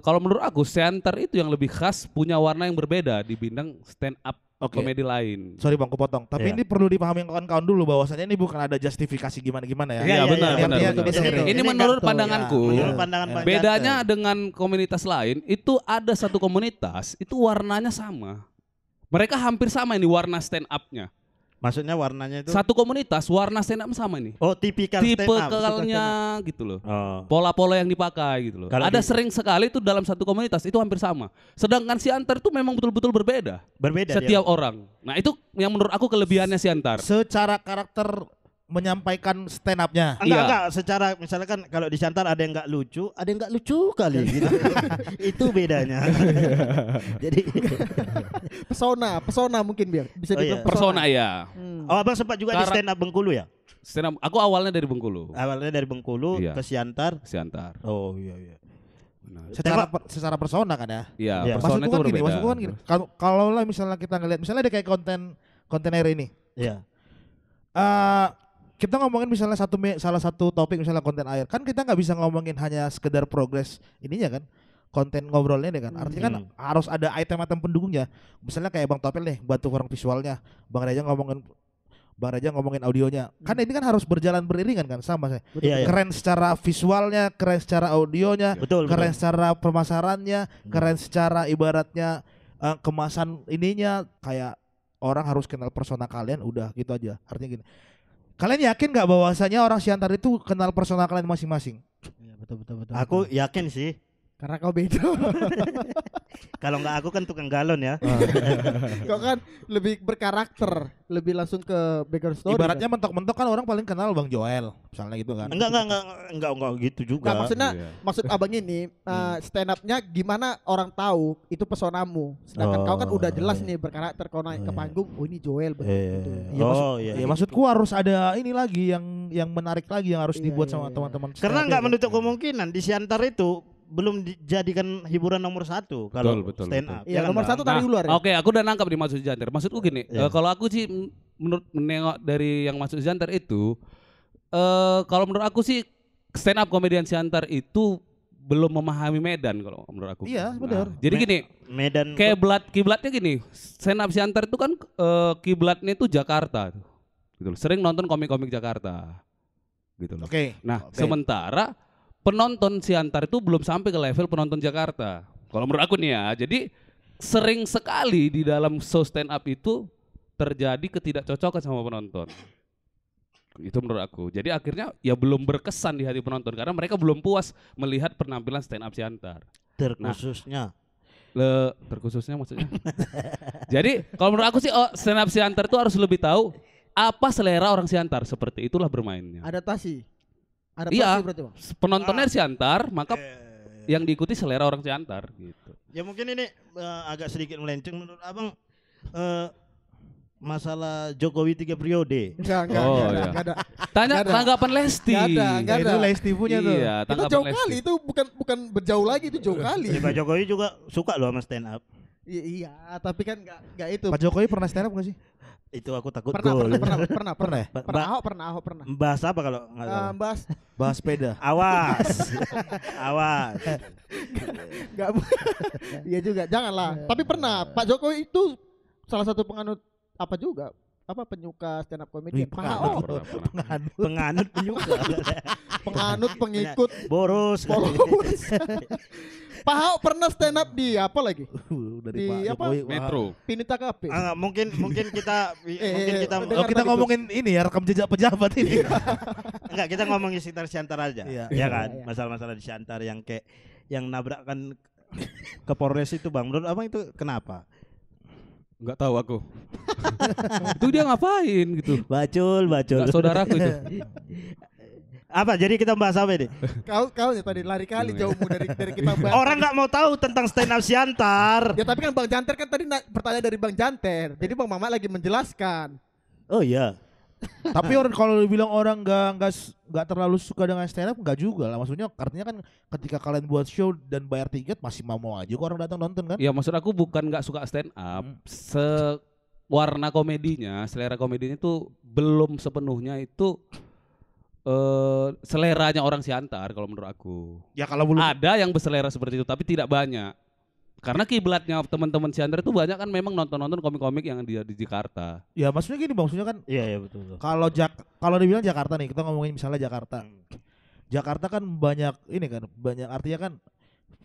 Kalau menurut aku Siantar itu yang lebih khas, punya warna yang berbeda dibanding stand up Oke. komedi lain. Sorry Bang, aku potong. Tapi Iya. ini perlu dipahami kawan-kawan dulu bahwasanya ini bukan ada justifikasi gimana-gimana ya. Iya, benar, Artinya benar. kita sharing. Ini Ini menurut enggak tahu, pandanganku. ya. Menurut pandangan Bang Bedanya Janter. dengan komunitas lain, itu ada satu komunitas itu warnanya sama. Mereka hampir sama ini warna stand up-nya. Maksudnya warnanya itu Satu komunitas warna stand up sama ini. oh tipikal stand up. Tipikalnya gitu loh. Oh. Pola-pola yang dipakai gitu loh. Kalau Ada di- sering sekali itu dalam satu komunitas itu hampir sama. Sedangkan Siantar itu memang betul-betul berbeda. Berbeda Setiap dia. orang. Nah, itu yang menurut aku kelebihannya Siantar. Secara karakter menyampaikan stand up-nya. Enggak, secara misalnya kan kalau di Siantar ada yang enggak lucu, ada yang enggak lucu kali gitu. Itu bedanya. Jadi Pesona mungkin biar bisa Oh, dibilang iya. Persona ya. oh Abang sempat juga di stand up Bengkulu ya? Stand up, aku awalnya dari Bengkulu. Awalnya dari Bengkulu Iya. ke Siantar. Siantar. Oh iya. Benar. Secara persona kan ya. Iya, Iya. persona itu berbeda. Maksudku kan gini. Kalau lah misalnya kita ngelihat misalnya ada kayak konten air ini. Iya. Kita ngomongin misalnya salah satu topik misalnya konten air. Kan kita nggak bisa ngomongin hanya sekedar progres ininya kan. Konten ngobrolnya deh kan. Artinya kan harus ada item-item pendukungnya. Misalnya kayak Bang Topel nih bantu orang visualnya. Bang Reja ngomongin Bang Reja ngomongin audionya. Kan ini kan harus berjalan beriringan kan sama saya. Iya, iya. Keren secara visualnya, keren secara audionya, Betul, keren betul. secara pemasarannya, keren secara ibaratnya kemasan ininya, kayak orang harus kenal persona kalian, udah gitu aja. Artinya gini. Kalian yakin nggak bahwasanya orang Siantar itu kenal persona kalian masing-masing? Iya, betul. Aku yakin sih. Karena kau beda. Kalau nggak aku kan tukang galon ya. Kau kan lebih berkarakter, lebih langsung ke background story. Ibaratnya kan? mentok-mentok kan orang paling kenal Bang Joel, misalnya gitu kan. Enggak gitu juga. Nggak, maksudnya Iya. maksud abang ini stand up-nya gimana orang tahu itu personamu. Sedangkan kau kan udah jelas nih berkarakter, kau naik ke panggung, oh ini Joel betul. Ya, iya. maksudku harus ada ini lagi yang menarik lagi yang harus Iya, dibuat iya, sama iya. teman-teman. Karena stand up nggak ya, menutup kemungkinan di Siantar itu belum dijadikan hiburan nomor 1 kalau Betul, stand betul. up. Iya, Ya kan, nomor Bang? 1 tadi luar ya. Oke, aku udah nangkap di maksud Janter. Maksudku gini, Iya. kalau aku sih menengok dari yang masuk Janter itu, kalau menurut aku sih stand up komedian Janter itu belum memahami Medan kalau menurut aku. Iya, benar. Jadi gini, Medan kiblatnya gini, stand up Janter itu kan kiblatnya itu Jakarta, gitu loh. Sering nonton komik-komik Jakarta, gitu loh. Oke. Nah, Oke. sementara penonton Siantar itu belum sampai ke level penonton Jakarta. Kalau menurut aku nih ya, jadi sering sekali di dalam show stand up itu terjadi ketidakcocokan sama penonton. Itu menurut aku. Jadi akhirnya ya belum berkesan di hati penonton karena mereka belum puas melihat penampilan stand up Siantar. terkhususnya. Terkhususnya maksudnya. Jadi kalau menurut aku sih stand up Siantar itu harus lebih tahu apa selera orang Siantar, seperti itulah bermainnya. Adaptasi Iya. berarti Bang. Penontonnya Siantar, maka yang diikuti selera orang Siantar gitu. Ya mungkin ini agak sedikit melenceng menurut Abang, masalah Jokowi 3 periode. Enggak, Oh, enggak, iya. enggak ada. Tanya Nggak ada. tanggapan Lesti. Nggak ada. Itu Lesti punya tuh. Iya, Itu tanggapan jauh Lesti. kali, itu bukan berjauh lagi, itu jauh kali. Ya, Pak Jokowi juga suka loh sama stand up. Iya, tapi kan enggak itu. Pak Jokowi pernah stand up gak sih? Itu aku takut Pernah, gol. pernah. Pernah ya? Pernah Ahok pernah. Bahas apa kalau nggak salah? Bahas Bahas sepeda. Awas. Awas. enggak. Iya juga, janganlah. Tapi pernah Pak Jokowi itu salah satu penganut apa juga? Apa penyuka stand up comedy? Wih, Pak Pernah, Ahok. pernah. Penganut penyuka. Penganut, pengikut, Boros. followers. Pak Ahok pernah stand up di apa lagi? Dari Di Pak apa? Jokowi. Metro. Pinita Cafe. Mungkin kita mungkin kita Oh, kita ngomongin ini ya, rekam jejak pejabat ini. enggak, kita ngomongin sekitar Siantar aja. Iya. Ya kan? Iya. Masalah-masalah di Siantar yang kayak yang nabrakkan ke Polres itu, Bang. Menurut Abang itu kenapa? Enggak tahu aku. Itu dia ngapain gitu. Bacul. Enggak saudaraku itu. Apa? Jadi kita bahas apa ini? Kau ya tadi lari kali jauhmu dari kita bahas. Orang nggak mau tahu tentang stand up Siantar. Ya tapi kan Bang Janter kan tadi pertanyaan dari Bang Janter. Jadi Bang Mamat lagi menjelaskan. Oh iya. Tapi orang kalau dibilang orang nggak terlalu suka dengan stand up, nggak juga lah. Maksudnya artinya kan ketika kalian buat show dan bayar tiket masih mau aja kok orang datang nonton kan? Ya maksud aku bukan nggak suka stand up, warna komedinya, selera komedinya itu belum sepenuhnya itu seleranya orang Siantar kalau menurut aku. Ya kalau belum Ada yang berselera seperti itu tapi tidak banyak. Karena kiblatnya teman-teman Siantar itu banyak kan memang nonton-nonton komik-komik yang dia di Jakarta. ya maksudnya gini Bang, maksudnya kan Iya betul. kalau dibilang Jakarta nih, kita ngomongin misalnya Jakarta. Jakarta kan banyak ini kan, banyak artinya kan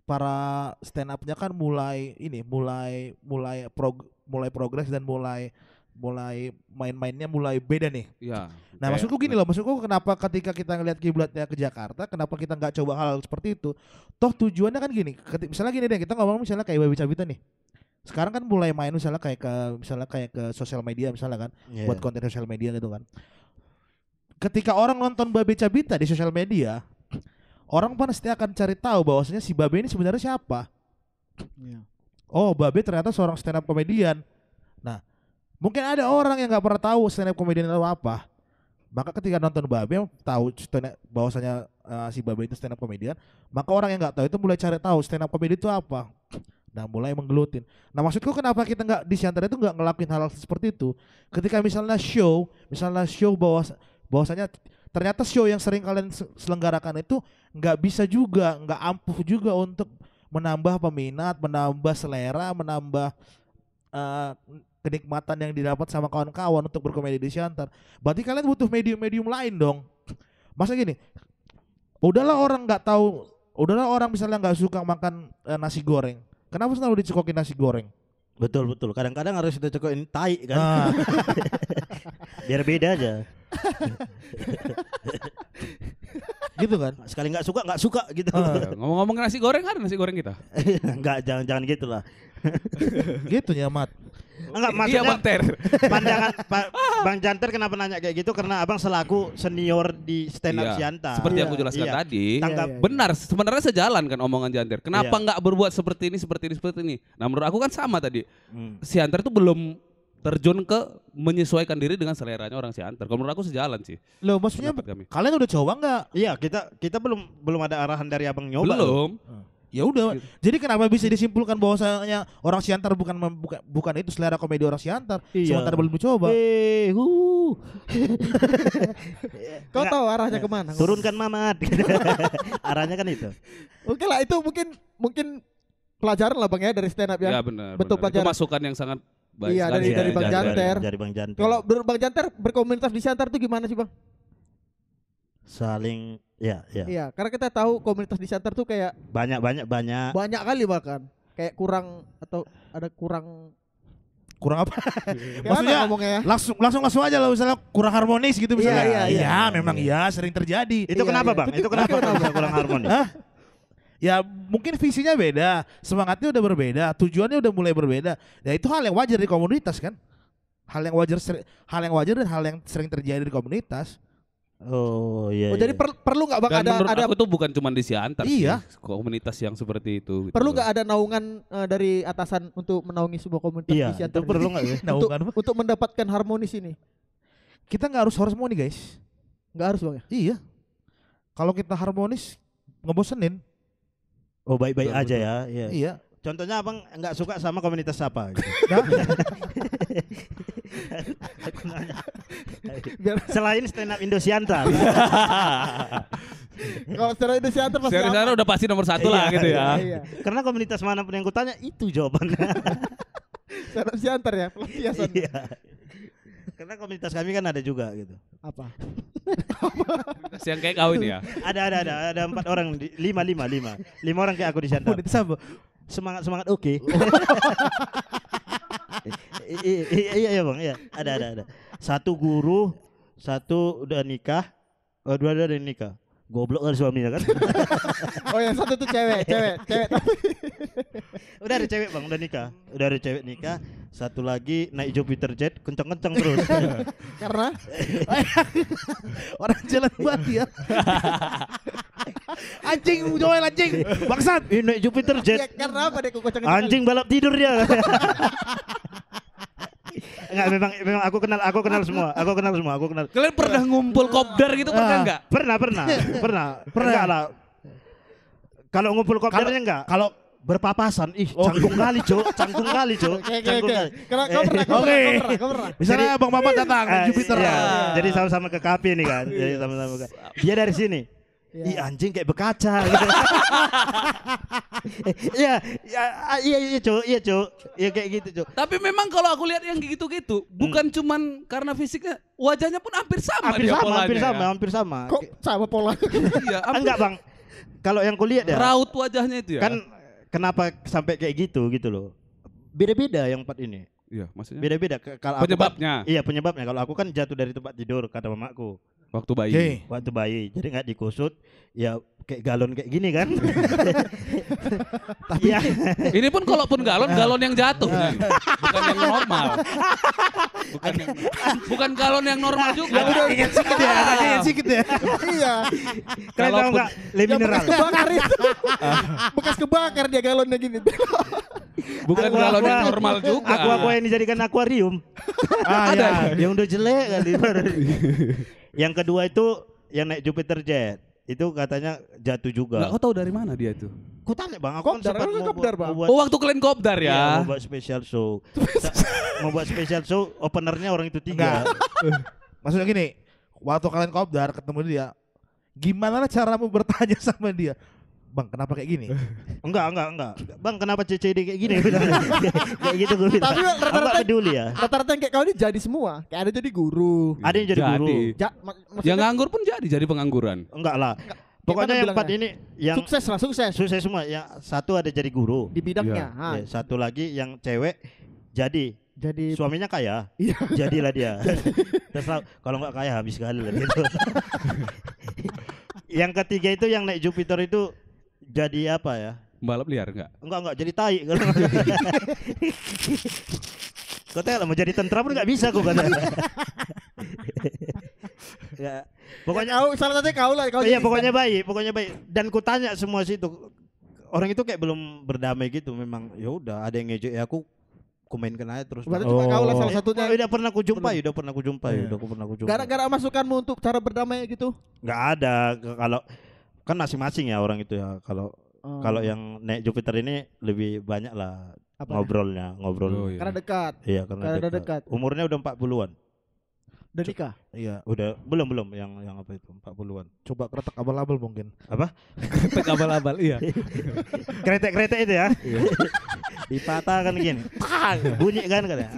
para stand up-nya kan mulai progres dan mulai main-mainnya mulai beda nih. Iya. Nah, maksudku gini loh, maksudku kenapa ketika kita ngelihat kiblatnya ke Jakarta, kenapa kita nggak coba hal seperti itu? Toh tujuannya kan gini, misalnya gini deh, kita ngomong misalnya kayak Babi Cabita nih. Sekarang kan mulai main misalnya kayak ke sosial media misalnya kan, buat konten sosial media gitu kan. Ketika orang nonton Babi Cabita di sosial media, orang pasti akan cari tahu bahwasanya si Babe ini sebenarnya siapa. Oh, Babe ternyata seorang stand up comedian. Nah, mungkin ada orang yang nggak pernah tahu stand up comedian itu apa. Maka ketika nonton Babe tahu bahwasanya si Babe itu stand up comedian, maka orang yang nggak tahu itu mulai cari tahu stand up comedy itu apa. Nah, mulai menggelutin. Nah, maksudku kenapa kita nggak di Siantar itu nggak ngelakuin hal seperti itu? Ketika misalnya show bahwasanya ternyata show yang sering kalian selenggarakan itu nggak bisa juga, nggak ampuh juga untuk menambah peminat, menambah selera, menambah kenikmatan yang didapat sama kawan-kawan untuk berkomedi di Siantar. Berarti kalian butuh medium-medium lain dong. Masa gini, udahlah orang misalnya nggak suka makan nasi goreng, kenapa selalu dicekokin nasi goreng? Betul. Kadang-kadang harus kita cokokin tai kan. Biar beda aja. Gitu kan? Sekali nggak suka gitu. Ngomong-ngomong nasi goreng, ada nasi goreng kita? Enggak, jangan gitulah. Gitu ya, Mat. Enggak, Iya, maksudnya Bang Ter. pandangan Bang Janter kenapa nanya kayak gitu, karena abang selaku senior di stand up Iya, Siantar. seperti yang aku jelaskan Iya. tadi. Tanggap Benar, sebenarnya sejalan kan omongan Janter. Kenapa Iya. nggak berbuat seperti ini? Nah, menurut aku kan sama tadi. Siantar itu belum terjun ke menyesuaikan diri dengan seleranya orang Siantar. Kalau menurut aku sejalan sih. Loh, maksudnya pendapat kami. kalian udah coba nggak? Iya, kita belum ada arahan dari abang nyoba. Belum. Ya udah. Jadi kenapa bisa disimpulkan bahwasanya orang Siantar bukan itu selera komedi orang Siantar? Iya. Sementara belum dicoba. Kau tahu arahnya kemana? Turunkan Mamat. Arahnya kan itu. Oke lah, itu mungkin pelajaran lah Bang ya dari stand up ya. Ya benar. Betul, benar. Itu pelajaran. masukan yang sangat baik. Iya, sekali. dari Bang Janter. Dari Bang Janter. Kalau Bang Janter berkomunitas di Siantar tuh gimana sih Bang? Saling ya. Iya, karena kita tahu komunitas di Siantar tuh kayak Banyak. banyak kali bahkan kayak kurang atau ada kurang Kurang apa? gimana Maksudnya ngomongnya ya? langsung aja lah, misalnya kurang harmonis gitu misalnya. Iya. Memang sering terjadi. Itu Iya, kenapa, iya. Bang? Itu kenapa kalau bisa kurang harmonis? Hah? Ya mungkin visinya beda, semangatnya udah berbeda, tujuannya udah mulai berbeda. Ya itu hal yang wajar di komunitas kan. Hal yang wajar dan hal yang sering terjadi di komunitas. Oh iya. Oh, jadi perlu nggak Bang Dan menurut ada aku tuh bukan cuma di Siantar Iya. sih, komunitas yang seperti itu. perlu nggak ada naungan dari atasan untuk menaungi sebuah komunitas Iya, di Siantar? itu perlu nggak ya? Naungan apa? untuk mendapatkan harmonis ini? Kita nggak harus harmoni guys. Nggak harus Bang ya? Iya. Kalau kita harmonis ngebosenin. Oh baik-baik Betul, aja ya. Iya. Iya. Contohnya abang nggak suka sama komunitas apa? Gitu. Nah, Aku nanya. Biar Selain stand up Indo Siantar. kalau secara di Siantar pasti Dari sana aman. udah pasti nomor satu lah Iya, gitu ya. Iya. Karena komunitas manapun yang kutanya itu jawabannya. Secara Siantar ya, pelampiasan. Iya. Karena komunitas kami kan ada juga gitu. Apa? Komunitas yang kayak kau ini ya. Ada 4 orang, 5 orang kayak aku di Siantar. komunitas apa? Semangat oke. Iya bang, iya ada. Satu guru, satu udah nikah, dua udah nikah. Goblok kan suaminya kan. Oh yang satu tuh cewek. Udah ada cewek bang, udah ada cewek nikah. Satu lagi naik Jupiter jet, kenceng terus. Karena Orang jalan mati ya. Anjing, Joel anjing. Bangsat. Ini naik Jupiter ya, jet, karena apa deh kocang anjing balap tidur dia. Enggak, memang aku kenal semua. Kalian pernah ngumpul kopdar gitu pernah enggak? Pernah. Enggak lah. Kalau ngumpul kopdarnya enggak. Kalau Berpapasan, canggung kali, Cok. Canggung kali. Karena kau pernah. misalnya Bang Mamat datang naik Jupiter. Iya. Jadi sama-sama ke kafe nih kan. Jadi sama-sama dia dari sini. Ih anjing kayak berkaca gitu. Iya, Cok. Iya kayak gitu, Cok. Tapi memang kalau aku lihat yang gitu-gitu, bukan cuman karena fisiknya, wajahnya pun hampir sama Hampir dia sama, polanya hampir ya. sama. Kok sama pola? Iya, hampir. Enggak, Bang. Kalau yang kulihat ya, Raut wajahnya itu ya. kan kenapa sampai kayak gitu loh. Beda-beda yang 4 ini. Iya, maksudnya. Beda-beda. Kalau aku Penyebabnya kan, iya, penyebabnya. Kalau aku kan jatuh dari tempat tidur kata mamaku. waktu bayi. Oke. Waktu bayi. Jadi nggak dikusut, ya kayak galon kayak gini kan. Tapi ya, Ini pun kalaupun galon yang jatuh nih. Bukan yang normal. Bukan galon yang normal juga. Ingat sikit ya, ingat sikit ya. Iya. kalian tahu Kalaupun- nggak? Le Yang mineral. bekas kebakar itu. Bekas kebakar dia galonnya gini. Bukan galon yang normal juga. Aqua yang dijadikan akuarium. Ada. Yang udah jelek kali. Yang kedua itu yang naik Jupiter jet. Itu katanya jatuh juga. Nggak, kau tahu dari mana dia tuh? Ku tanya bang, aku Kopdar, kan sempat kan mau kopdar, buat, Bang. mau buat, Oh, waktu kalian kopdar iya, ya. mau buat special show. Mau buat special show, openernya orang itu 3. Maksudnya gini, waktu kalian kopdar ketemu dia, gimana caramu bertanya sama dia? Bang, kenapa kayak gini? Enggak. Bang, kenapa CCD kayak gini? Kayak gitu gue bilang. Tapi Aku rata-rata nggak peduli ya. rata-rata yang kayak kau ini jadi semua. Kayak ada jadi guru. Ada yang jadi guru. Yang nganggur pun jadi pengangguran. Enggak lah. Pokoknya yang 4 ini yang sukses lah, sukses semua. Yang satu ada jadi guru. di bidangnya. Ya, satu lagi yang cewek jadi suaminya kaya. Iya. Jadilah dia. Terus kalau nggak kaya habis kali lah gitu. Yang ketiga itu yang naik Jupiter itu jadi apa ya? Balap liar enggak? Enggak jadi tai. Kau tanya mau jadi tentara pun nggak bisa kok kata. Ya, pokoknya kau salah satunya kau lah. iya pokoknya baik. Dan ku tanya semua situ orang itu kayak belum berdamai gitu. Memang ya udah ada yang ngejek ya aku mainkan aja terus. Berarti cuma kau lah salah satunya. Udah pernah ku jumpai. Gara-gara masukanmu untuk cara berdamai gitu? Nggak ada. Kalau kan masing-masing ya orang itu ya. Kalau yang naik Jupiter ini lebih banyak lah ngobrol. Oh, iya. Karena dekat. Iya karena dekat. Umurnya udah 40-an. Udah nikah? Iya, udah belum yang apa itu 40-an. Coba kretek abal-abal mungkin. Apa? Ketek abal-abal iya. Kretek itu ya. Dipatahkan gini. Bunyi kan ya.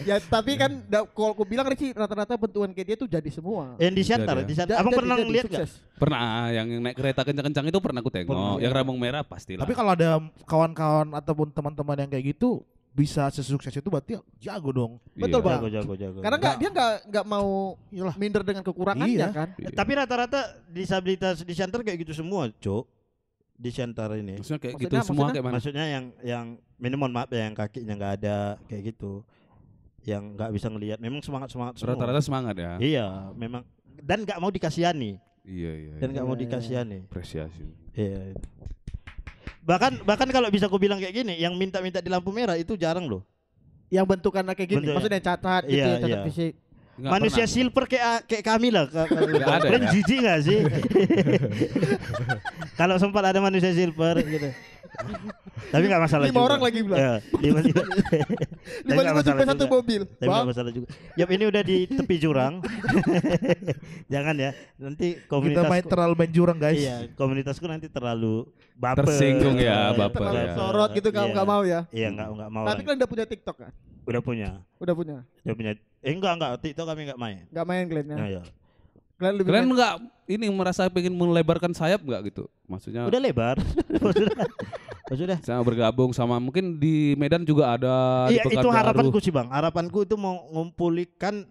Ya tapi kan kalau aku bilang Riki rata-rata bentukan kayak dia tuh jadi semua. Yang di Siantar. Abang pernah ngeliat enggak? Pernah, yang naik kereta kencang-kencang itu pernah aku tengok. Yang rambung merah pastilah. Tapi kalau ada kawan-kawan ataupun teman-teman yang kayak gitu bisa sesukses itu berarti jago dong. Betul Bang. Jago. Karena dia nggak mau minder dengan kekurangannya kan. Tapi rata-rata disabilitas di Siantar kayak gitu semua, Cok. Di Siantar ini. Maksudnya kayak gitu semua kayak mana? Maksudnya yang mohon maaf ya yang kakinya nggak ada kayak gitu. Yang nggak bisa ngelihat. Memang semangat semua. Rata-rata semangat ya. Iya, memang dan nggak mau dikasihani. Iya. Dan nggak mau dikasihani. Apresiasi. Iya. Bahkan kalau bisa aku bilang kayak gini, yang minta-minta di lampu merah itu jarang loh. Yang bentukannya kayak gini, maksudnya cacat gitu, cacat fisik. Nggak manusia pernah. silver kayak kami lah. Nggak ada Kalian ya? jijik nggak sih? Kalau sempat ada manusia silver gitu. Tapi nggak masalah 5 juga. orang lagi bilang. Ya, 5 juga. Tapi nggak 5 masalah sampai satu juga. mobil. Tapi nggak masalah juga. Yap, ini udah di tepi jurang. Jangan ya. Nanti Kita komunitasku terlalu main jurang guys. Iya, komunitasku nanti terlalu baper. Tersinggung ya, baper Terlalu ya. sorot gitu nggak mau ya. Iya, nggak mau. Tapi kan udah punya TikTok kan? Udah punya. Udah punya. Enggak. TikTok kami nggak main. Nggak main kalian ya? Iya. Main. Kalian nggak ini merasa pengen melebarkan sayap nggak gitu? Maksudnya Udah lebar. Sudah. saya bergabung sama mungkin di Medan juga ada. Iya, di itu Pekanbaru. harapanku sih Bang. Harapanku itu mau ngumpulkan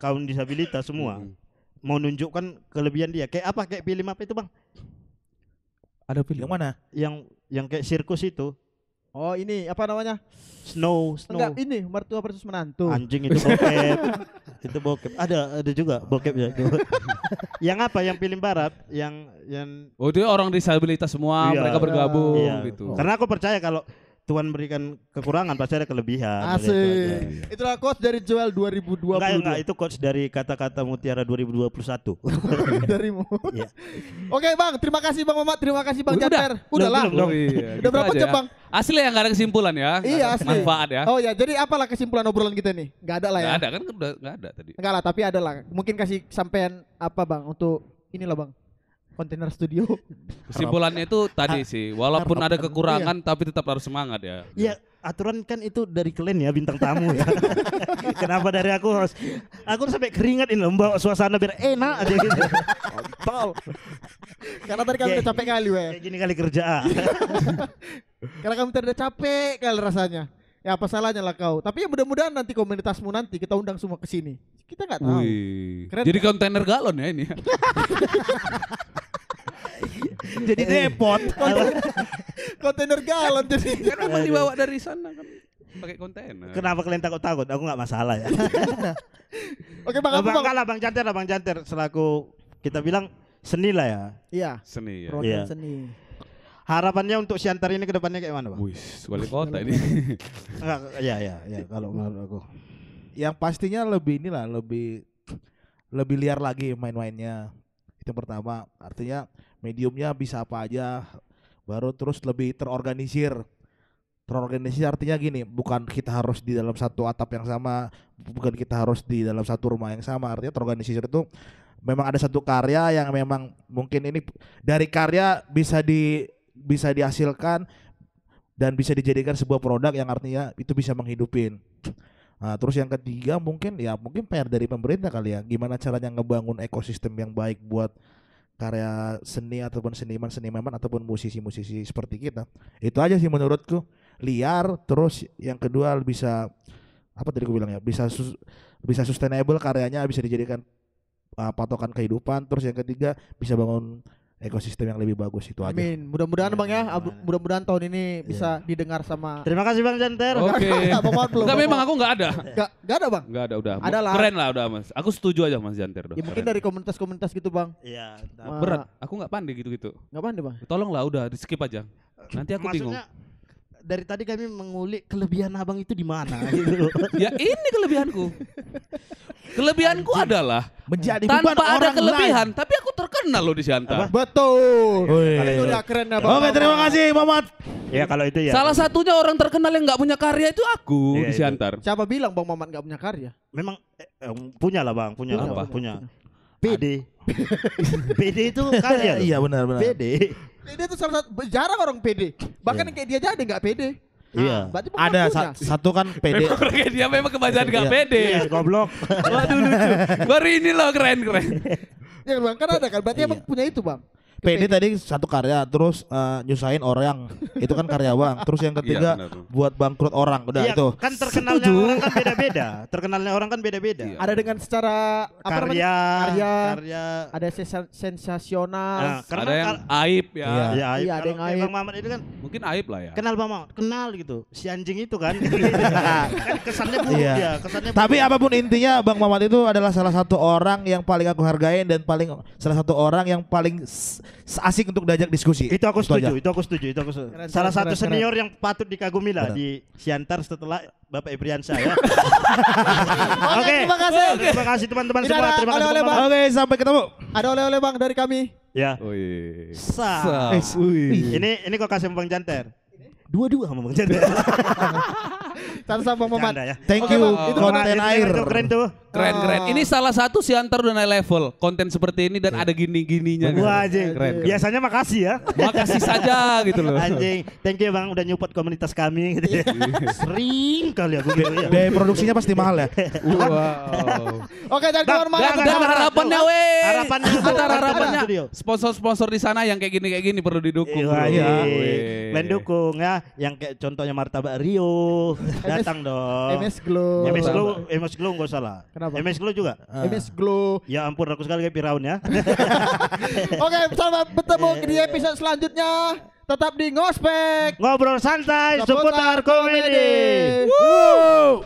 kaum disabilitas semua. Mau nunjukkan kelebihan dia. Kayak apa? Kayak film apa itu Bang? Ada film. Yang mana? Yang kayak sirkus itu. Oh ini apa namanya? Snow. Enggak ini mertua versus menantu. Anjing itu bokep. Itu bokep. Ada juga bokep ya. Yang apa? Yang film barat, yang Oh itu orang disabilitas semua, Iya. mereka bergabung iya. gitu. Karena aku percaya kalau Tuhan berikan kekurangan pasti ada kelebihan. Udah itu aja. Asik. Itulah quotes dari Joel 2022. Enggak, itu coach dari kata-kata Mutiara 2021. Darimu. Iya. Oke Bang, terima kasih Bang Mamat, terima kasih Bang Udah? Janter. Udahlah. Belum. Oh, iya. Udah berapa aja jam ya. Bang? Asli ya nggak ada kesimpulan ya. Iya Nggak ada asli. manfaat ya. Oh ya, jadi apalah kesimpulan obrolan kita nih? Gak ada lah ya. Nggak ada kan udah nggak ada tadi. Enggak lah, tapi ada lah. Mungkin kasih sampean apa Bang untuk inilah Bang. Kontainer studio. Kesimpulannya itu tadi sih, walaupun ada kekurangan tapi tetap harus semangat ya. Iya, aturan kan itu dari kalian ya bintang tamu ya. Kenapa dari aku harus sampai keringat ini loh, membawa suasana biar enak aja gitu. Tol. Karena tadi kami udah capek kali weh. Kayak gini kali kerja. Karena kami tadi udah capek kali rasanya. Ya apa salahnya lah kau. Tapi ya mudah-mudahan nanti komunitasmu nanti kita undang semua ke sini. Kita nggak tahu. Wih. Keren Jadi nggak? kontainer galon ya ini. Jadi depot. Kontainer galon jadi. Kan memang dibawa dari sana kan pakai kontainer. Kenapa kalian takut-takut? Aku nggak masalah ya. Oke Bang, apa Bang? Enggak lah Bang Janter selaku kita bilang seni lah ya. Iya. Seni ya. Perwakilan Iya. seni. Harapannya untuk Siantar ini ke depannya kayak mana Bang? Wih, wali kota ini. Enggak, ya kalau menurut aku. Yang pastinya lebih lebih liar lagi main-mainnya. Itu yang pertama. Artinya mediumnya bisa apa aja. Baru terus lebih terorganisir. Terorganisir artinya gini, bukan kita harus di dalam satu atap yang sama, bukan kita harus di dalam satu rumah yang sama. Artinya terorganisir itu memang ada satu karya yang memang mungkin ini dari karya bisa dihasilkan dan bisa dijadikan sebuah produk yang artinya itu bisa menghidupin. Nah, terus yang ketiga mungkin PR dari pemerintah kali ya, gimana caranya ngebangun ekosistem yang baik buat karya seni ataupun seniman ataupun musisi-musisi seperti kita. Itu aja sih menurutku. Liar, terus yang kedua bisa apa tadi gue bilang ya, bisa sustainable karyanya, bisa dijadikan patokan kehidupan. Terus yang ketiga bisa bangun ekosistem yang lebih bagus, itu aja. Amin. Mudah-mudahan Bang ya, mudah-mudahan tahun ini bisa didengar sama. Terima kasih Bang Janter. Oke. Enggak, memang aku enggak ada. Enggak ada Bang. Enggak ada, udah. Ada lah. Keren lah udah Mas. Aku setuju aja Mas Janter. Ya mungkin dari komunitas-komunitas gitu Bang. Iya. Berat. Aku enggak pandai gitu-gitu. Enggak pandai Bang. Tolonglah udah di skip aja. Nanti aku bingung. Dari tadi kami mengulik kelebihan abang itu di mana gitu. Ya ini kelebihanku. Kelebihanku adalah Menjadi tanpa beban ada orang kelebihan, lain. tapi aku terkenal loh di Siantar. Betul. Wih. Itu udah keren ya Bang. Oke, terima kasih Mamat. Ya kalau itu ya. Salah satunya orang terkenal yang nggak punya karya itu aku Iya, di itu. Siantar. Siapa bilang Bang Mamat enggak punya karya? Memang punya lah Bang, punya. Apa? Punya. PD. PD itu karya. Iya benar. PD. PD itu salah satu, jarang orang PD. Bahkan yang kayak dia aja ada enggak PD. Iya. Berarti Bang Ada punya. satu kan PD. Memang dia memang kebanyakan nggak pede. Iya, goblok. Waduh lucu. Baru ini loh keren. Ya Bang, kan ada kan. Berarti Abang punya itu Bang. PD tadi satu karya, terus nyusahin orang, itu kan karya Bang. Terus yang ketiga Iya, benar. buat bangkrut orang, udah Iya, itu. kan terkenalnya Setuju. orang kan beda-beda. Terkenalnya orang kan beda-beda. Iya. Ada dengan secara apa namanya? Karya. Ada sensasional. Nah, karena Ada yang aib ya. Iya. ya, Iya, ada kalau yang kayak aib. Bang Mamat itu kan Mungkin aib lah ya. kenal Bang Mamat, kenal gitu. Si anjing itu kan. Kan kesannya buruk Iya. ya, kesannya Tapi buruk. apapun intinya, Bang Mamat itu adalah salah satu orang yang paling aku hargain dan salah satu orang yang paling asik untuk diajak diskusi. Itu aku setuju, aja. itu aku setuju. Keren, Salah keren, satu keren, senior yang patut dikagumi lah Benar. di Siantar setelah Bapak Ibriansyah ya. Oke, terima kasih. Terima kasih teman-teman Ini semua. ada Terima kasih oleh-oleh, Bang Bang. Mamat. Oke, sampai ketemu. Ada oleh-oleh Bang dari kami. Ya. Wih. Ini kok kasih Bang Janter. Dua-dua sama Bang Janter. Sama Bang Mamat. Canda ya. Thank Oke, you Bang. Itu konten Itu air. keren tuh. Keren. Ini salah satu Siantar udah naik level. Konten seperti ini dan ada gini-gininya. gitu. Wah anjing. Keren. Biasanya makasih ya. Makasih saja gitu loh. Anjing. Thank you Bang udah nyupport komunitas kami gitu ya. Sering kali aku gitu ya. Biaya produksinya pasti mahal ya. Wow. Oke, dari Bang, kawan Mamat. jangan, Dan harapannya weh. Harapannya tuh, Antara Bang harapannya Studio. sponsor-sponsor di sana yang kayak gini perlu didukung. bro. Iya. Weh. Main dukung ya. Yang kayak contohnya Martabak Rio. Datang dong. MS Glow. MS Glow enggak salah. Kenapa? MS Glow juga. MS Glow. Ya ampun aku sekali kayak Piraun ya. Oke, sampai bertemu di episode selanjutnya. Tetap di Ngospek. Ngobrol santai seputar komedi. Woo!